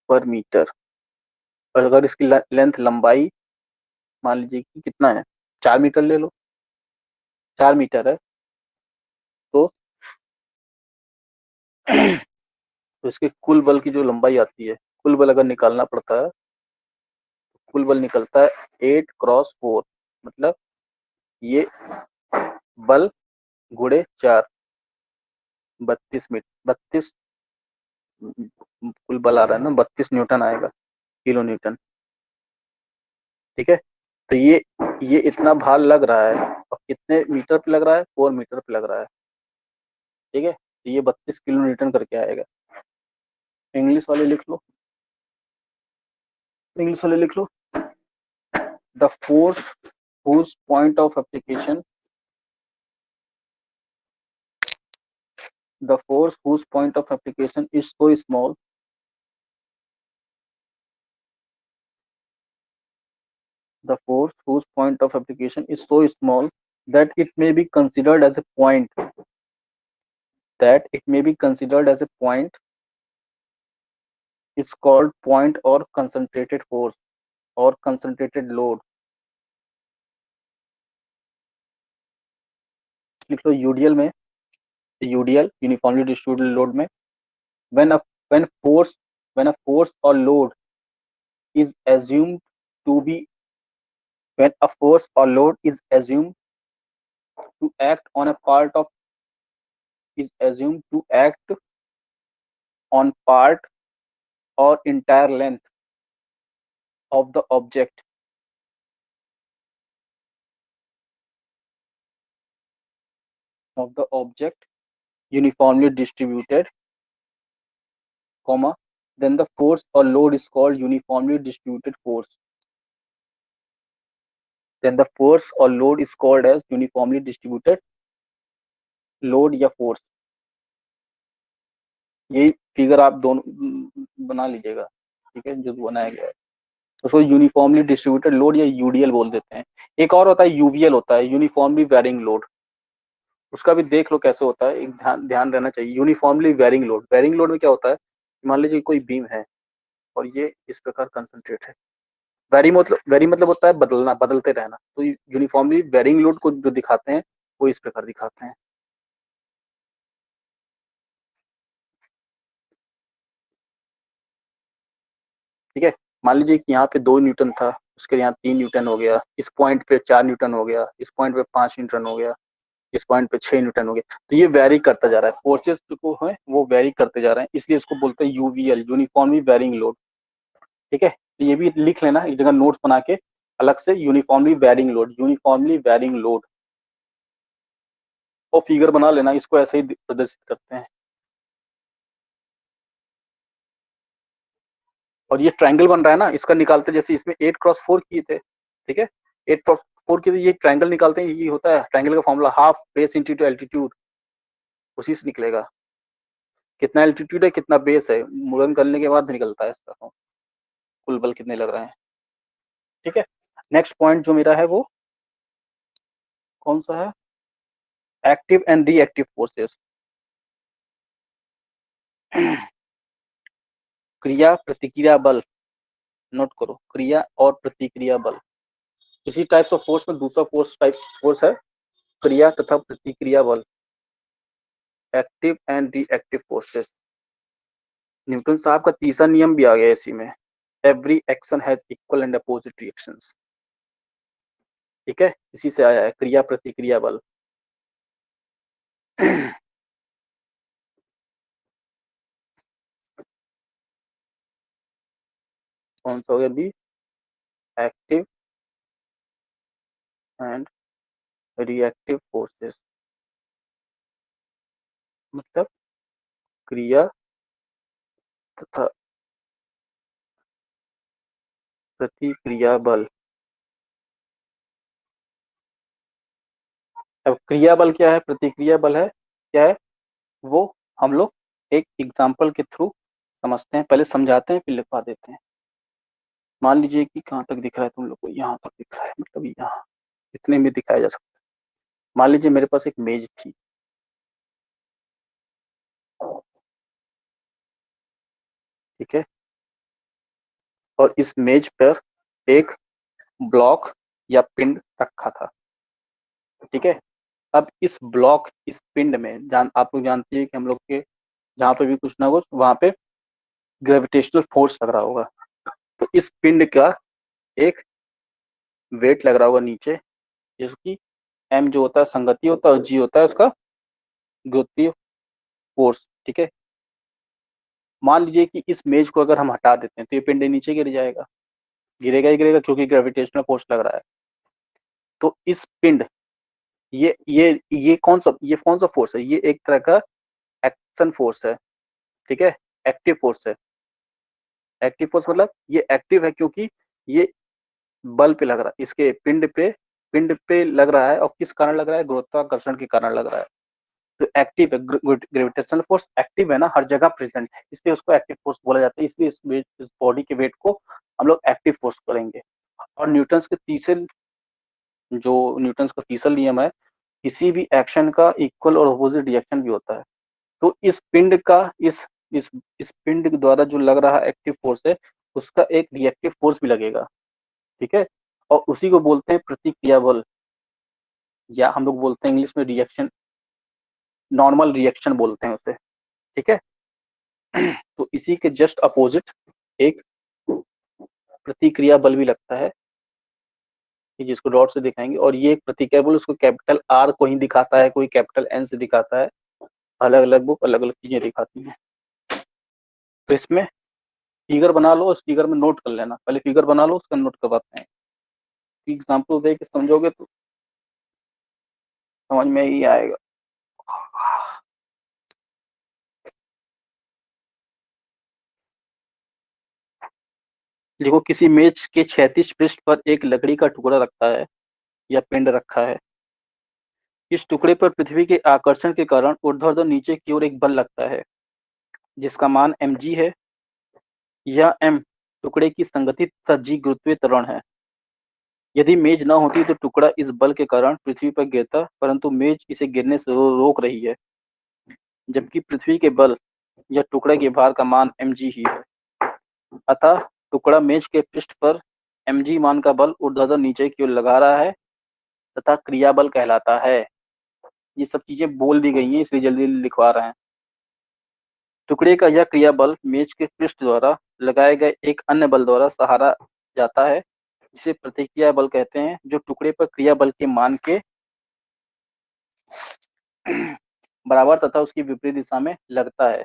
per metre. और अगर इसकी लेंथ, लंबाई मान लीजिए कि कितना है, 4 मीटर ले लो, 4 मीटर है, तो तो इसके कुल बल की जो लंबाई आती है, कुल बल अगर निकालना पड़ता है, कुल बल निकलता है 8 × 4, मतलब ये बल गुड़े 4, 32 मीटर, 32 कुल बल आ रहा है ना, 32 न्यूटन आएगा, किलो न्यूटन। ठीक है, तो ये इतना भार लग रहा है और कितने मीटर पे लग रहा है, 4 मीटर पे लग रहा है। ठीक है, तो ये 32 किलो न्यूटन करके आएगा। इंग्लिश वाले लिख लो, इंग्लिश वाले लिख लो, the force whose point of application, the force whose point of application is so small, the force whose point of application is so small that it may be considered as a point, that it may be considered as a point is called point or concentrated force or concentrated load। लिख लो UDL में, UDL uniformly distributed load में, when a when force when a force or load is assumed to be when a force or load is assumed to act on a part of is assumed to act on part or entire length of the object, of the object uniformly distributed, comma, then the force or load is called uniformly distributed force. Then the force or load is called as uniformly distributed load या force. ये figure आप दोनों बना लीजिएगा, ठीक है, जो बनाया गया है उसको यूनिफॉर्मली डिस्ट्रीब्यूटेड लोड या यूडीएल बोल देते हैं. एक और होता है यूवीएल, होता है यूनिफॉर्मली वेरिंग लोड. उसका भी देख लो कैसे होता है, एक ध्यान रहना चाहिए. Uniformly varying load, varying load में क्या होता है, मान लीजिए कोई बीम है और ये इस प्रकार कंसंट्रेट है. वेरी मतलब होता है बदलना, बदलते रहना. तो यूनिफॉर्मली वेरिंग लोड को जो दिखाते हैं वो इस प्रकार दिखाते हैं. ठीक है, मान लीजिए कि यहाँ पे 2 न्यूटन था, उसके यहाँ 3 न्यूटन हो गया, इस पॉइंट पे 4 न्यूटन हो गया, इस पॉइंट पे 5 न्यूटन हो गया, इस पॉइंट पे 6 न्यूटन हो गया. तो ये वेरी करता जा रहा है, फोर्सेस जो है वो वेरी करते जा रहे हैं, इसलिए इसको बोलते हैं यूवीएल, यूनिफॉर्मली वेरिंग लोड. ठीक है, तो ये भी लिख लेना एक जगह नोट्स बना के अलग से, uniformly varying load, uniformly varying load. और फिगर बना लेना, इसको ऐसे ही प्रदर्शित करते हैं. और ये ट्रायंगल बन रहा है ना, इसका निकालते जैसे इसमें 8x4 किए थे, ठीक है, 8x4 किए, ये ट्रायंगल निकालते हैं, ये होता है ट्रायंगल का formula half base into altitude, उसी से निकलेगा कितना एल्टीट्यूड है कितना बेस है, मुड़न करने के बाद निकलता है इसका कुल बल कितने लग रहे हैं. ठीक है, नेक्स्ट पॉइंट जो मेरा है वो कौन सा है, एक्टिव एंड रिएक्टिव फोर्सेस. क्रिया प्रतिक्रिया बल, नोट करो, क्रिया और प्रतिक्रिया बल. इसी टाइप्स ऑफ फोर्स में दूसरा फोर्स है क्रिया तथा प्रतिक्रिया बल, active and reactive forces. Newton साहब का तीसरा नियम भी आ गया इसी में, every action has equal and opposite reactions. ठीक है, इसी से आया है क्रिया प्रतिक्रिया बल. कौन सा हो गया B, active and reactive forces, मतलब क्रिया तथा प्रतिक्रिया बल. अब क्रिया बल क्या है, प्रतिक्रिया बल है क्या है, वो हम लोग एक एग्जाम्पल के थ्रू समझते हैं. पहले समझाते हैं फिर लिखवा देते हैं. मान लीजिए कि कहाँ तक दिख रहा है तुम लोग को, यहाँ तक दिख रहा है, मतलब यहाँ इतने में दिखाया जा सकता है. मान लीजिए मेरे पास एक मेज थी, ठीक है, और इस मेज पर एक ब्लॉक या पिंड रखा था. ठीक है, अब इस ब्लॉक, इस पिंड में आप लोग जानते हैं कि हम लोग के जहाँ पे भी कुछ ना कुछ वहां पे ग्रेविटेशनल फोर्स लग रहा होगा. तो इस पिंड का एक वेट लग रहा होगा नीचे, जिसकी एम जो होता है संगति होता है और जी होता है उसका गुरुत्वीय फोर्स. ठीक है, मान लीजिए कि इस मेज को अगर हम हटा देते हैं तो ये पिंड नीचे गिर जाएगा, गिरेगा ही गिरेगा क्योंकि ग्रेविटेशनल फोर्स लग रहा है. तो इस पिंड, ये कौन सा फोर्स है, ये एक तरह का एक्शन फोर्स है. ठीक है, एक्टिव फोर्स है. एक्टिव फोर्स मतलब ये एक्टिव है क्योंकि ये बल पे लग रहा है, इसके पिंड पे लग रहा है. और किस कारण लग रहा है, गुरुत्वाकर्षण के कारण लग रहा है. तो एक्टिव है, ग्रेविटेशनल फोर्स एक्टिव है ना, हर जगह प्रेजेंट है, इसलिए उसको एक्टिव फोर्स बोला जाता है. इसलिए इस बॉडी के वेट को हम लोग एक्टिव फोर्स करेंगे. और न्यूटन का तीसरा नियम है, किसी भी एक्शन का इक्वल और अपोजिट रिएक्शन भी होता है. तो इस पिंड का इस इस पिंड के द्वारा जो लग रहा एक्टिव फोर्स है, उसका एक रिएक्टिव फोर्स भी लगेगा. ठीक है, और उसी को बोलते हैं प्रतिक्रिया बल, या हम लोग बोलते हैं इंग्लिश में रिएक्शन, नॉर्मल रिएक्शन बोलते हैं उसे. ठीक है, तो इसी के जस्ट अपोजिट एक प्रतिक्रिया बल भी लगता है, जिसको डॉट से दिखाएंगे. और ये प्रतिक्रिया बल उसको कैपिटल आर को ही दिखाता है, कोई कैपिटल एन से दिखाता है. अलग अलग बुक अलग अलग चीजें दिखाती हैं. तो इसमें फिगर बना लो, उस फिगर में नोट कर लेना, पहले फिगर बना लो उसका नोट करवाते हैं. एग्जाम्पल दे के समझोगे तो समझ में ही आएगा. देखो, किसी मेज के क्षैतिज पृष्ठ पर एक लकड़ी का टुकड़ा रखा है या पिंड रखा है। इस टुकड़े पर पृथ्वी के आकर्षण के कारण ऊर्ध्वाधर नीचे की ओर एक बल लगता है जिसका मान mg है। यह m टुकड़े की संगठित तथा g गुरुत्वीय त्वरण है। यदि मेज न होती तो टुकड़ा इस बल के कारण पृथ्वी पर गिरता, परंतु मेज इसे गिरने से रोक रही है, जबकि पृथ्वी के बल या टुकड़े के भार का मान mg ही है। अतः टुकड़ा मेज के पृष्ठ पर mg मान का बल ऊर्ध्वाधर नीचे की ओर लगा रहा है तथा क्रिया बल कहलाता है। ये सब चीजें बोल दी गई हैं, इसलिए जल्दी लिखवा रहे हैं। टुकड़े का यह क्रिया बल मेज के पृष्ठ द्वारा लगाए गए एक अन्य बल द्वारा सहारा जाता है, जिसे प्रतिक्रिया बल कहते हैं, जो टुकड़े पर क्रिया बल के मान के बराबर तथा उसकी विपरीत दिशा में लगता है।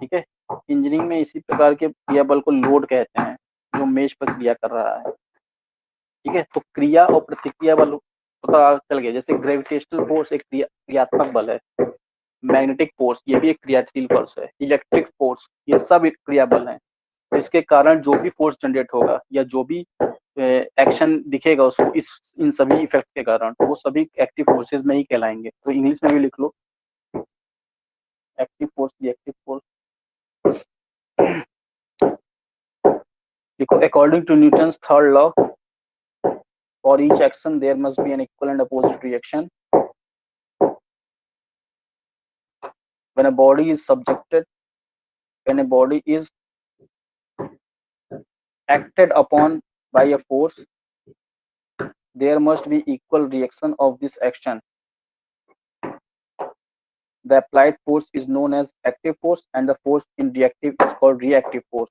ठीक है। इंजीनियरिंग में इसी प्रकार के क्रिया बल को लोड कहते हैं, जो मेज पर क्रिया कर रहा है। ठीक है। तो क्रिया और प्रतिक्रिया बल पता चल गया। जैसे ग्रेविटेशनल फोर्स एक क्रियात्मक बल है, मैग्नेटिक फोर्स ये भी एक क्रियाशील फोर्स है, इलेक्ट्रिक फोर्स ये सब एक क्रिया बल है। तो इसके कारण जो भी फोर्स जनरेट होगा या जो भी एक्शन दिखेगा उसको इन सभी इफेक्ट के कारण, तो वो सभी एक्टिव फोर्सेस में ही कहलाएंगे। तो इंग्लिश में भी लिख लो, एक्टिव फोर्स, रिएक्टिव फोर्स। देखो, according to Newton's third law, for each action there must be an equal and opposite reaction. When a body is acted upon by a force, there must be equal reaction of this action. The applied force is known as active force and the force in reactive is called reactive force.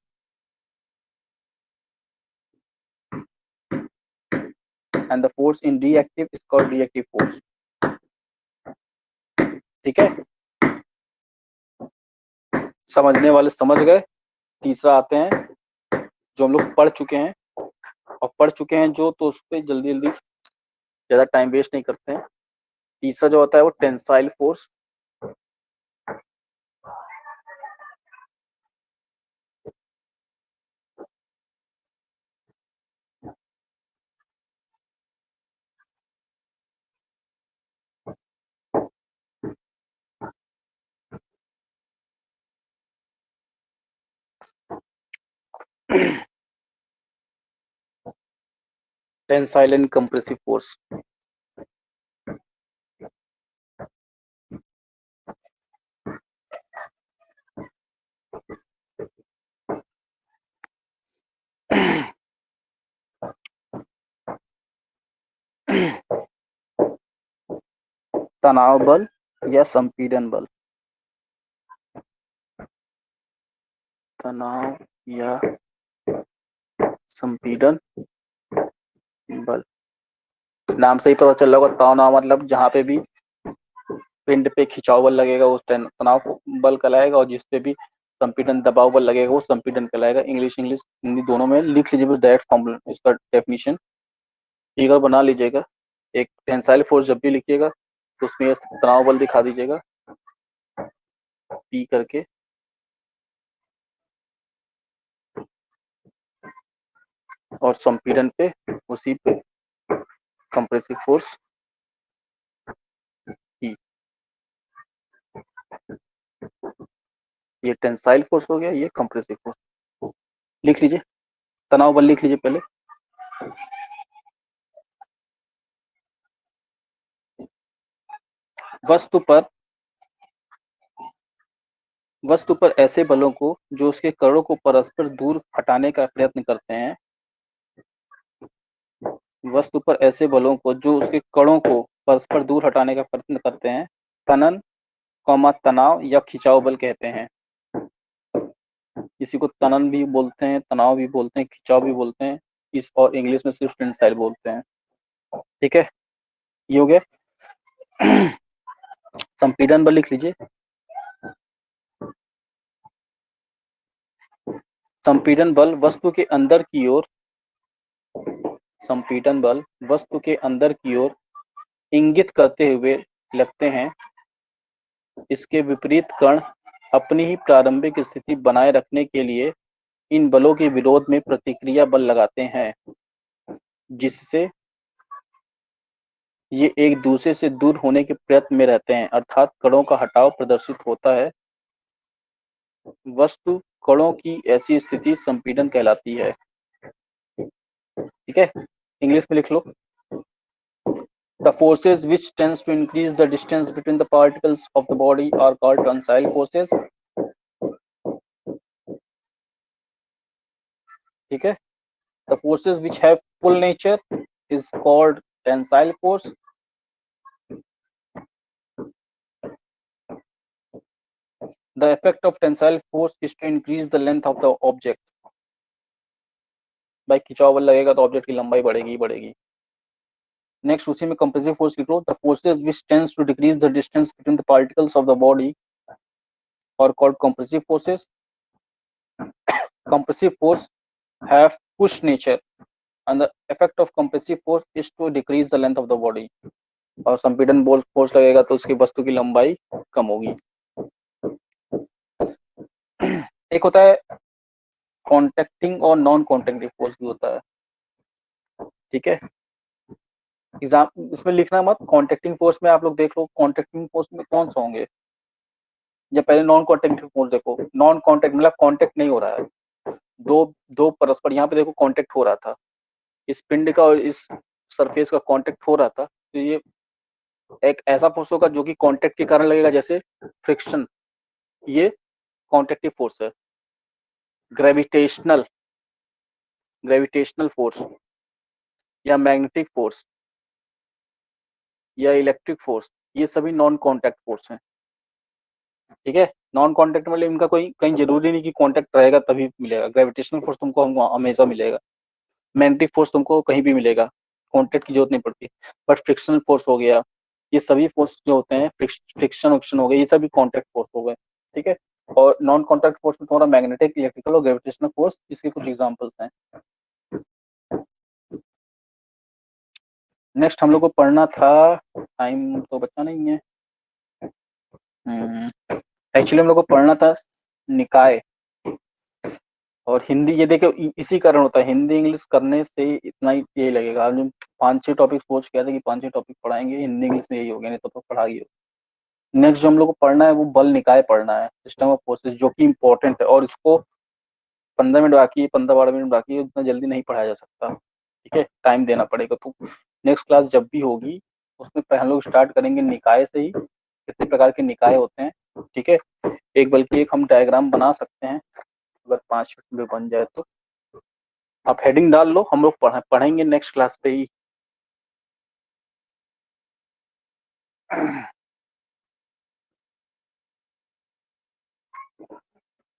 And the force in reactive is called reactive force. ठीक है, समझने वाले समझ गए। तीसरा आते हैं जो हम लोग पढ़ चुके हैं जो, तो उस पर जल्दी जल्दी ज्यादा टाइम वेस्ट नहीं करते हैं। तीसरा जो होता है वो tensile force. Tensile and compressive force. तनाव बल या संपीड़न बल। तनाव या संपीड़न बल, नाम से ही पता चल रहा होगा। तनाव मतलब जहां पे भी पिंड पे खिंचाव बल लगेगा वो तनाव बल कहलाएगा, और जिसपे भी संपीड़न दबाव बल लगेगा वो संपीड़न कहलाएगा। इंग्लिश हिंदी दोनों में लिख लीजिए डायरेक्ट फॉर्मूला, इसका डेफिनेशन फिगर बना लीजिएगा। एक टेंसाइल फोर्स जब भी लिखिएगा तो उसमें तनाव बल दिखा दीजिएगा पी करके, और संपीड़न पे उसी पे कंप्रेसिव फोर्स ई। ये टेंसाइल फोर्स हो गया, ये कंप्रेसिव फोर्स। लिख लीजिए, तनाव बल लिख लीजिए पहले। वस्तु पर ऐसे बलों को जो उसके कणों को परस्पर दूर हटाने का प्रयत्न करते हैं, वस्तु पर ऐसे बलों को जो उसके कणों को परस्पर दूर हटाने का प्रयत्न करते हैं, तनन, तनाव या खिंचाव बल कहते हैं। इसी को तनन भी बोलते हैं, तनाव भी बोलते हैं, खिंचाव भी बोलते हैं। इस और इंग्लिश में सिर्फ टेंसाइल बोलते हैं। ठीक है, ये हो गया। संपीड़न बल लिख लीजिए। संपीड़न बल वस्तु के अंदर की ओर, संपीड़न बल वस्तु के अंदर की ओर इंगित करते हुए लगते हैं। इसके विपरीत कण अपनी ही प्रारंभिक स्थिति बनाए रखने के लिए इन बलों के विरोध में प्रतिक्रिया बल लगाते हैं, जिससे ये एक दूसरे से दूर होने के प्रयत्न में रहते हैं, अर्थात कणों का हटाव प्रदर्शित होता है। वस्तु कणों की ऐसी स्थिति संपीड़न कहलाती है। ठीक है, इंग्लिश में लिख लो। The forces which tends to increase the distance between the particles of the body are called tensile forces. ठीक है, the forces which have pull nature is called tensile force. The effect of tensile force is to increase the length of the object. भाई खिंचाव बल लगेगा तो object की लंबाई बढ़ेगी ही बढ़ेगी। नेक्स्ट उसी में कंप्रेसिव फोर्स लिख लो। The forces which tends to decrease the distance between the particles of the body are called compressive forces. Compressive force have push nature and the effect of compressive force is to decrease the length of the body. और संपीड़न बल force लगेगा तो उसकी वस्तु की लंबाई कम होगी। एक होता है कॉन्टेक्टिंग और नॉन कॉन्टेक्टिंग फोर्स भी होता है। ठीक है, एग्जाम इसमें लिखना मत। कॉन्टेक्टिंग फोर्स में आप लोग देख लो, कॉन्टेक्टिंग फोर्स में कौन सा होंगे, या पहले नॉन कॉन्टेक्टिंग फोर्स देखो। नॉन कॉन्टेक्ट मतलब कॉन्टेक्ट नहीं हो रहा है, दो दो परस्पर, यहाँ पे देखो कॉन्टेक्ट हो रहा था, इस पिंड का और इस सरफेस का कॉन्टेक्ट हो रहा था, तो ये एक ऐसा फोर्स होगा जो कि कांटेक्ट के कारण लगेगा, जैसे फ्रिक्शन, ये कॉन्टेक्टिव फोर्स है। ग्रेविटेशनल ग्रेविटेशनल फोर्स या मैग्नेटिक फोर्स या इलेक्ट्रिक फोर्स, ये सभी नॉन कांटेक्ट फोर्स हैं। ठीक है, नॉन कांटेक्ट मतलब इनका कोई कहीं जरूरी नहीं कि कांटेक्ट रहेगा तभी मिलेगा। ग्रेविटेशनल फोर्स तुमको हमेशा मिलेगा, मैग्नेटिक फोर्स तुमको कहीं भी मिलेगा, कांटेक्ट की जरूरत नहीं पड़ती। बट फ्रिक्शनल फोर्स हो गया, ये सभी फोर्स जो होते हैं, फ्रिक्शन ऑक्शन हो गए, ये सभी कांटेक्ट फोर्स हो गए। ठीक है, और नॉन कांटेक्ट फोर्स में तुम्हारा मैग्नेटिक, इलेक्ट्रिकल और ग्रेविटेशनल फोर्स, इसके कुछ एग्जांपल्स हैं। नेक्स्ट हम लोग को पढ़ना था, टाइम तो बचा नहीं है, एक्चुअली हम लोग को पढ़ना था निकाय और हिंदी। ये देखो इसी कारण होता है, हिंदी इंग्लिश करने से इतना ही यही लगेगा। हम 5-6 टॉपिक सोच के आए थे कि 5-6 टॉपिक पढ़ाएंगे, हिंदी इंग्लिश में यही हो गया, नहीं तो पढ़ा ही हो। नेक्स्ट जो हम लोग को पढ़ना है वो बल निकाय पढ़ना है, सिस्टम ऑफ फोर्सेस, जो कि इंपॉर्टेंट है, और इसको 15 मिनट बाकी है, 15-12 मिनट बाकी है, उतना जल्दी नहीं पढ़ाया जा सकता। ठीक है, टाइम देना पड़ेगा। तो नेक्स्ट क्लास जब भी होगी उसमें हम लोग स्टार्ट करेंगे निकाय से ही, कितने प्रकार के निकाय होते हैं। ठीक है, एक बल्कि एक हम डायग्राम बना सकते हैं, अगर 5 मिनट में बन जाए तो। आप हेडिंग डाल लो, हम लोग पढ़ेंगे नेक्स्ट क्लास पे ही।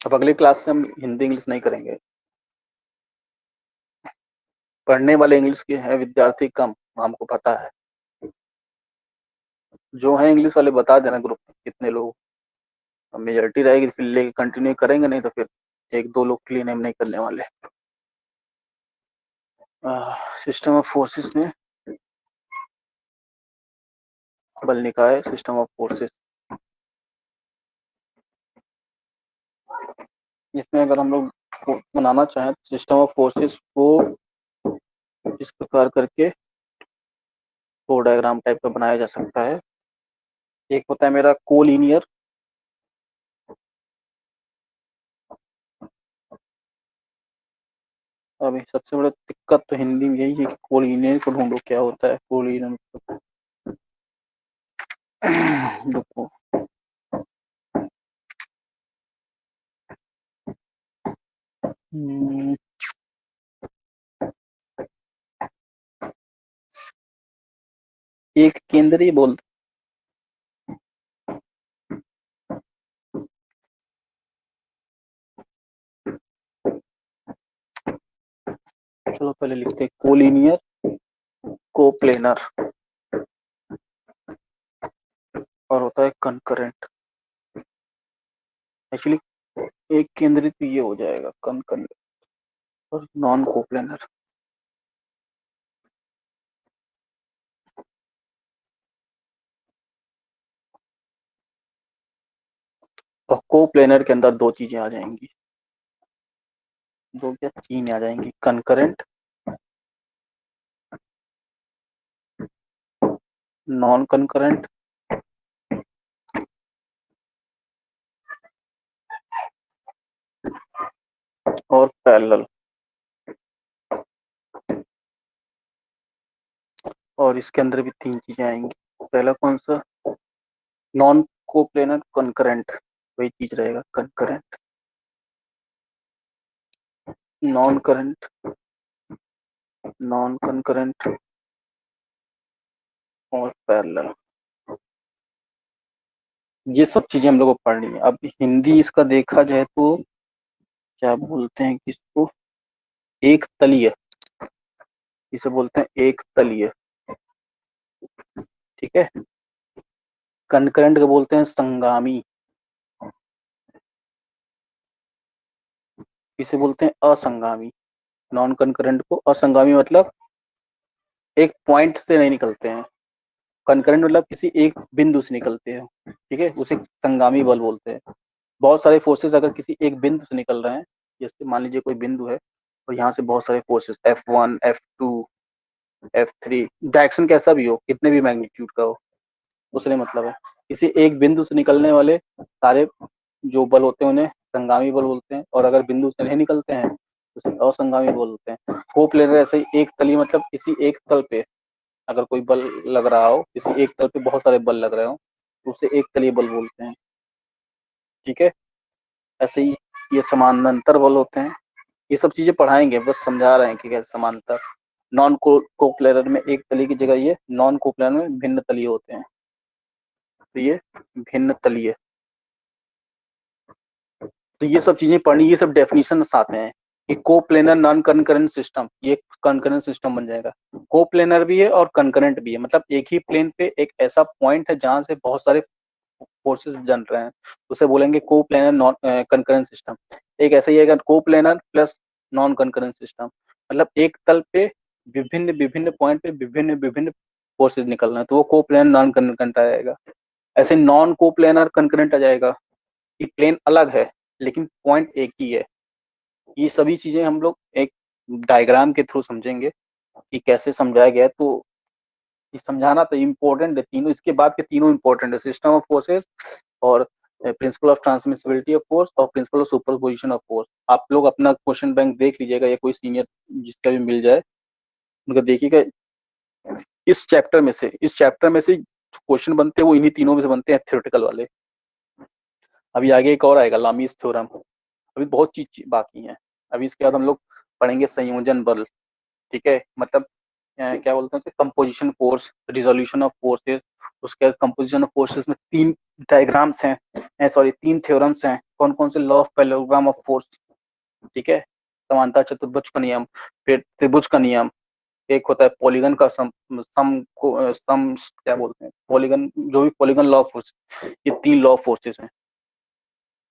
अब अगली क्लास से हम हिंदी इंग्लिश नहीं करेंगे, पढ़ने वाले इंग्लिश के हैं विद्यार्थी कम, हमको पता है। जो है इंग्लिश वाले बता देना ग्रुप में कितने लोग, मेजोरिटी रहेगी फिर लेके कंटिन्यू करेंगे, नहीं तो फिर 1-2 लोग के लिए हम नहीं करने वाले। सिस्टम ऑफ फोर्सेस में बल निकाय, सिस्टम ऑफ फोर्सेस, इसमें अगर हम लोग बनाना चाहें सिस्टम ऑफ फोर्सेस को इस प्रकार करके तो डायग्राम टाइप का बनाया जा सकता है। एक होता है मेरा कोलिनियर, अभी सबसे बड़ा दिक्कत तो हिंदी में यही है कि कोलिनियर को ढूंढो, क्या होता है कोलिनियर। देखो एक केंद्रीय बोल, चलो पहले लिखते हैं कोलिनियर, कोप्लेनर, और होता है कंकरेंट। एक्चुअली एक केंद्रित ये हो जाएगा कंकरेंट और नॉन कोप्लेनर। और कोप्लेनर के अंदर 2 चीजें आ जाएंगी, दो क्या तीन आ जाएंगी, कंकरेंट, नॉन कंकरेंट और पैरेलल। और इसके अंदर भी तीन चीजें आएंगी। पहला कौन सा, नॉन कोप्लेनर कंकरेंट, वही चीज रहेगा, concurrent, non current, non concurrent और पैरेलल। ये सब चीजें हम लोग को पढ़नी है। अब हिंदी इसका देखा जाए तो क्या बोलते हैं कि इसको, एक तलीय, इसे बोलते हैं एक तलीय, ठीक है। कंकरेंट को बोलते हैं संगामी, इसे बोलते हैं असंगामी। नॉन कंकरेंट को असंगामी मतलब एक पॉइंट से नहीं निकलते हैं, कंकरेंट मतलब किसी एक बिंदु से निकलते हैं, ठीक है, उसे संगामी बल बोलते हैं। बहुत सारे फोर्सेस अगर किसी एक बिंदु से निकल रहे हैं, जैसे मान लीजिए कोई बिंदु है और यहाँ से बहुत सारे forces F1 F2 F3, direction कैसा भी हो, कितने भी मैग्नीट्यूड का हो, उससे मतलब है किसी एक बिंदु से निकलने वाले सारे जो बल होते हैं उन्हें संगामी बल बोलते हैं, और अगर बिंदु से नहीं निकलते हैं तो उसे असंगामी बल बोलते हैं। को प्लेनर ऐसे ही एक तली मतलब किसी एक तल पे अगर कोई बल लग रहा हो, किसी एक तल पे बहुत सारे बल लग रहे हो तो उसे एक तलीय बल बोलते हैं, ठीक है। ऐसे ही ये समानांतर बल होते हैं। ये सब चीजें पढ़ाएंगे, बस समझा रहे हैं कि कैसे समांतर। नॉन कोप्लेनर में एक तली की जगह ये नॉन कोप्लेनर में भिन्न तलीय होते हैं, तो ये भिन्न तलीय। तो ये सब चीजें पढ़नी, ये सब डेफिनेशन आते हैं कि कोप्लेनर नॉन कंकरेंट सिस्टम, ये कंकरेंट सिस्टम बन जाएगा। कोप्लेनर भी है और कंकरेंट भी है, मतलब एक ही प्लेन पे एक ऐसा पॉइंट है जहां से बहुत सारे फोर्सेस जन रहे हैं, उसे बोलेंगे कोप्लेनर नॉन कंकरेंट सिस्टम। एक ऐसा ही है coplanar plus non concurrent system, मतलब एक तल पे विभिन्न विभिन्न पॉइंट पे विभिन्न विभिन्न फोर्सेज निकल रहे हैं, तो वो कोप्लेनर नॉन कंकरेंट आएगा। ऐसे नॉन कोप्लेनर कंकरेंट आ जाएगा कि प्लेन अलग है लेकिन पॉइंट एक ही है। ये सभी चीजें हम लोग एक डायग्राम के थ्रू समझेंगे कि कैसे समझाया गया है। तो ये समझाना तो इम्पोर्टेंट है, तीनों इसके बाद के तीनों इम्पोर्टेंट है, सिस्टम ऑफ फोर्सेस और principle of transmissibility of force और principle of superposition of force. आप लोग अपना क्वेश्चन बैंक देख लीजिएगा या कोई सीनियर जिसका भी मिल जाए उनका देखिएगा, इस चैप्टर में से क्वेश्चन बनते हैं वो इन्हीं तीनों में से बनते हैं, थ्योरेटिकल वाले। अभी आगे एक और आएगा लामीज थ्योरम, अभी बहुत चीज बाकी है। अभी इसके बाद हम लोग पढ़ेंगे संयोजन बल, ठीक है, मतलब क्या बोलते हैं composition force, resolution of forces. उसके बाद कंपोजिशन ऑफ फोर्सेस में तीन डायग्राम्स हैं, सॉरी तीन थ्योरम्स हैं, कौन कौन से, law of parallelogram of force, ठीक है, समांतर चतुर्भुज का नियम, फिर त्रिभुज का नियम, एक होता है पॉलीगन का सम क्या बोलते हैं पॉलीगन, जो भी पॉलीगन लॉ ऑफ फोर्स, ये तीन लॉ ऑफ फोर्सेस हैं,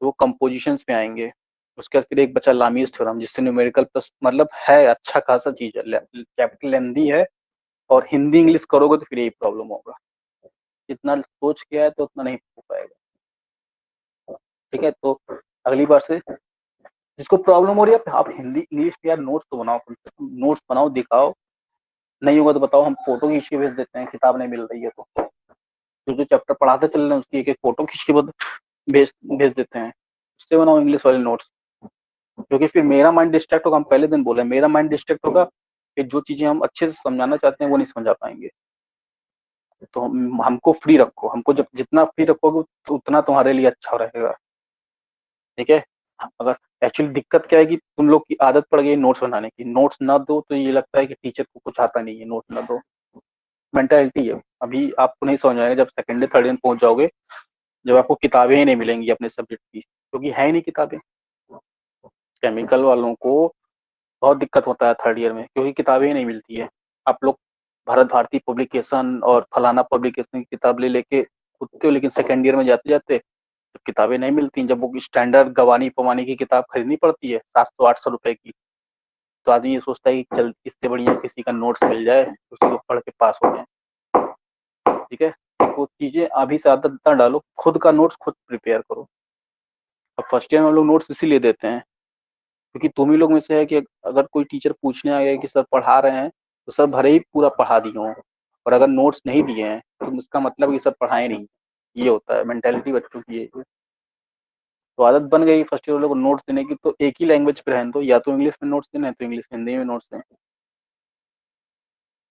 तो वो कंपोजिशंस में आएंगे। उसके बाद फिर एक बचा लामीज थ्योरम, जिससे न्यूमेरिकल प्लस मतलब है, अच्छा खासा चीज है, कैपिटल लेंदी है, और हिंदी इंग्लिश करोगे तो फिर यही प्रॉब्लम होगा, जितना सोच के आए तो उतना नहीं हो पाएगा, ठीक है। तो अगली बार से जिसको प्रॉब्लम हो रही है आप हिंदी इंग्लिश यार नोट्स तो बनाओ, नोट्स बनाओ, दिखाओ, नहीं होगा तो बताओ, हम फोटो खींच के भेज देते हैं, किताब नहीं मिल रही है तो जो जो चैप्टर पढ़ाते चल रहे हैं उसकी एक एक फोटो खींच के भेज भेज देते हैं, उससे बनाओ इंग्लिश वाले नोट्स। क्योंकि फिर मेरा माइंड डिस्ट्रैक्ट होगा, हम पहले दिन बोले मेरा माइंड डिस्ट्रैक्ट होगा, फिर जो चीजें हम अच्छे से समझाना चाहते हैं वो नहीं समझा पाएंगे। तो हमको फ्री रखो, हमको जब जितना फ्री रखोगे तो उतना तुम्हारे लिए अच्छा रहेगा, ठीक है। अगर एक्चुअली दिक्कत क्या है कि तुम लोग की आदत पड़ गई नोट्स बनाने की, नोट्स ना दो तो ये लगता है कि टीचर को कुछ आता नहीं है, नोट्स ना दो, मेंटालिटी है। अभी आपको नहीं समझ आएगा जब सेकेंड डे थर्ड डे पहुंच जाओगे, जब आपको किताबें ही नहीं मिलेंगी अपने सब्जेक्ट की, क्योंकि है ही नहीं किताबें। केमिकल वालों को बहुत दिक्कत होता है थर्ड ईयर में, क्योंकि किताबें ही नहीं मिलती है। आप लोग भारत भारती पब्लिकेशन और फलाना पब्लिकेशन की किताब ले लेके कूदते हो, लेकिन सेकेंड ईयर में जाते जाते जब किताबें नहीं मिलती, जब वो स्टैंडर्ड गवानी पवानी की किताब खरीदनी पड़ती है 700-800 रुपए की, तो आदमी ये सोचता है कि चल इससे बढ़िया किसी का नोट्स मिल जाए, उसी को पढ़ के पास हो जाए, ठीक है। तो चीजें अभी से आदत ना डालो, खुद का नोट्स खुद प्रिपेयर करो। अब फर्स्ट ईयर में हम लोग नोट्स इसीलिए देते हैं क्योंकि तुम ही लोग में से है कि अगर कोई टीचर पूछने आ गया कि सर पढ़ा रहे हैं, तो सर भले ही पूरा पढ़ा दिए हों, और अगर नोट्स नहीं दिए हैं तो इसका मतलब कि सर पढ़ाए नहीं। ये होता है मेंटेलिटी बच्चों की। ये तो आदत बन गई फर्स्ट ईयर वालों को नोट्स देने की, तो एक ही लैंग्वेज पे रहने दो, या तो इंग्लिश में नोट्स देना है तो इंग्लिश हिंदी में नोट्स दें।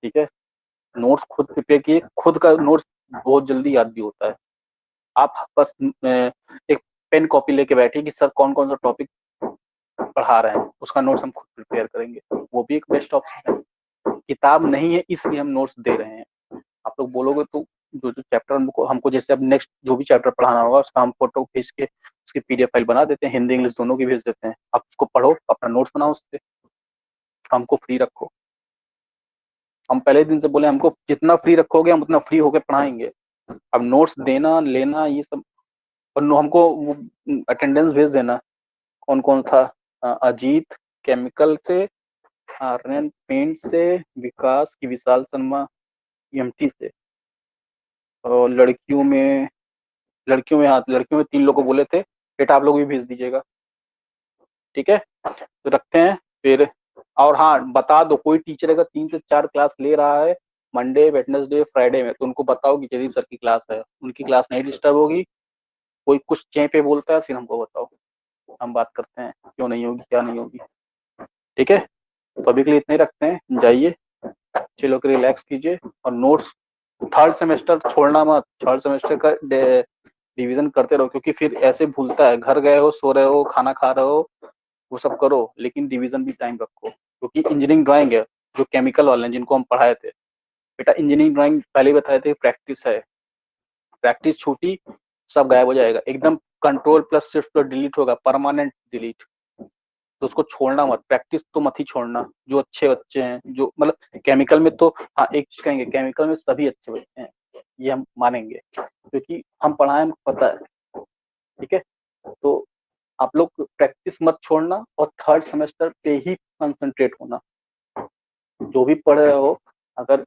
ठीक है, नोट्स खुद प्रिपेयर किए, खुद का नोट्स बहुत जल्दी याद भी होता है। आप बस एक पेन कॉपी लेके बैठिए कि सर कौन कौन सा टॉपिक पढ़ा रहे हैं, उसका नोट्स हम खुद प्रिपेयर करेंगे, वो भी एक बेस्ट ऑप्शन है। किताब नहीं है इसलिए हम नोट्स दे रहे हैं। आप लोग बोलोगे तो जो जो चैप्टर हमको जैसे अब नेक्स्ट जो भी चैप्टर पढ़ाना होगा उसका हम फोटो खींच के उसकी पीडीएफ फाइल बना देते हैं, हिंदी इंग्लिश दोनों की भेज देते हैं, आप उसको पढ़ो, अपना नोट्स बनाओ उससे, हमको फ्री रखो। हम पहले दिन से बोले हमको जितना फ्री रखोगे हम उतना फ्री होकर पढ़ाएंगे। अब नोट्स देना लेना ये सब, और हमको अटेंडेंस भेज देना। कौन कौन था? अजीत केमिकल से, आर्यन पेंट से, विकास की विशाल शर्मा ईएमटी से, और लड़कियों में हाँ, लड़कियों में 3 लोग को बोले थे, बेटा आप लोग भी भेज दीजिएगा। ठीक है, तो रखते हैं फिर। और हाँ, बता दो कोई टीचर अगर 3 से 4 क्लास ले रहा है मंडे वेडनेसडे फ्राइडे में, तो उनको बताओ कि जयदीप सर की क्लास है, उनकी क्लास नहीं डिस्टर्ब होगी। कोई कुछ चे पे बोलता है फिर हमको बताओ, हम बात करते हैं क्यों नहीं होगी क्या नहीं होगी। ठीक है, तो अभी के लिए इतना ही रखते हैं, जाइए चिल होकर रिलैक्स कीजिए, और नोट्स थर्ड सेमेस्टर छोड़ना मत, थर्ड सेमेस्टर का रिवीजन करते रहो, क्योंकि फिर ऐसे भूलता है, घर गए हो सो रहे हो खाना खा रहे हो वो सब करो, लेकिन रिवीजन भी टाइम रखो, क्योंकि इंजीनियरिंग ड्राइंग है जो केमिकल वाले हैं जिनको हम पढ़ाए थे, बेटा इंजीनियरिंग ड्राइंग पहले ही बताए थे प्रैक्टिस है, प्रैक्टिस छूटी सब गायब हो जाएगा एकदम, कंट्रोल प्लस शिफ्ट पर डिलीट होगा, परमानेंट डिलीट। तो उसको छोड़ना मत, प्रैक्टिस तो मत ही छोड़ना। जो अच्छे बच्चे हैं, जो मतलब केमिकल में तो हाँ एक चीज कहेंगे, केमिकल में सभी अच्छे बच्चे हैं, ये हम मानेंगे क्योंकि हम पढ़ाए हमको पता है। ठीक है, तो आप लोग प्रैक्टिस मत छोड़ना, और थर्ड सेमेस्टर पे ही कंसंट्रेट होना। जो भी पढ़ रहे हो, अगर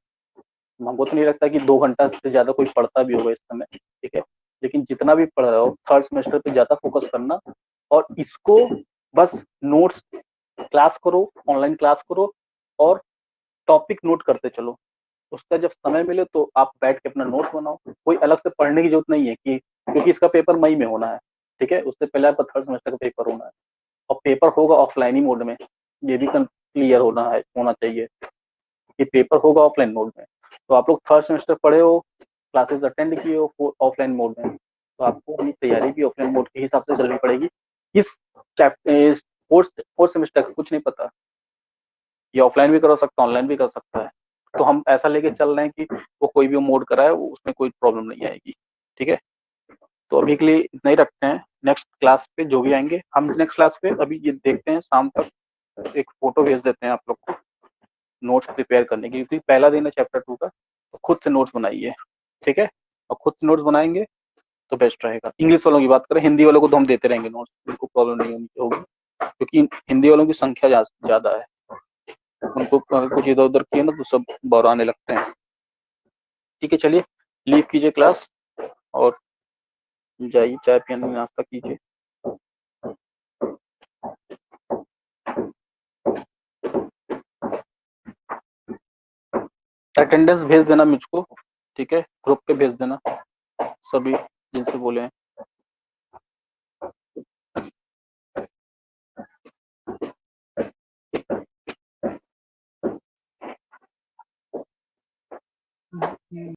हमको तो नहीं लगता कि 2 घंटा से ज्यादा कोई पढ़ता भी होगा इस समय, ठीक है, लेकिन जितना भी पढ़ रहे हो थर्ड सेमेस्टर पे ज्यादा फोकस करना, और इसको बस नोट्स क्लास करो, ऑनलाइन क्लास करो, और टॉपिक नोट करते चलो। उसका जब समय मिले तो आप बैठ के अपना नोट्स बनाओ, कोई अलग से पढ़ने की जरूरत नहीं है कि क्योंकि इसका पेपर मई में होना है। ठीक है, उससे पहले आपका थर्ड सेमेस्टर का पेपर होना है, और पेपर होगा ऑफलाइन ही मोड में, ये भी क्लियर होना चाहिए कि पेपर होगा ऑफलाइन मोड में। तो आप लोग थर्ड सेमेस्टर पढ़े हो, क्लासेस अटेंड किए हो ऑफलाइन मोड में, तो आपको अपनी तैयारी भी ऑफलाइन मोड के हिसाब से चलनी पड़ेगी। इस चैप्टर फोर्थ सेमेस्टर का कुछ नहीं पता, ये ऑफलाइन भी कर सकता है ऑनलाइन भी कर सकता है, तो हम ऐसा लेके चल रहे हैं कि वो कोई भी मोड कराए उसमें कोई प्रॉब्लम नहीं आएगी। ठीक है, तो अभी के लिए इतना ही रखते हैं, नेक्स्ट क्लास पे जो भी आएंगे हम नेक्स्ट क्लास पे अभी ये देखते हैं, शाम तक एक फोटो भेज देते हैं आप लोग को नोट्स प्रिपेयर करने की, क्योंकि पहला दिन है चैप्टर 2 का, तो खुद से नोट्स बनाइए। ठीक है, और खुद से नोट्स बनाएंगे तो बेस्ट रहेगा। इंग्लिश वालों की बात करें, हिंदी वालों को तो हम देते रहेंगे नोट्स, उनको प्रॉब्लम नहीं होगी, क्योंकि हिंदी वालों की संख्या ज्यादा है, उनको कुछ इधर उधर किए ना तो सब बौराने लगते हैं। ठीक है, चलिए लीव कीजिए क्लास, और जाइए चाय पियाने नाश्ता कीजिए। अटेंडेंस भेज देना मुझको, ठीक है, ग्रुप पे भेज देना सभी जिनसे बोले हैं।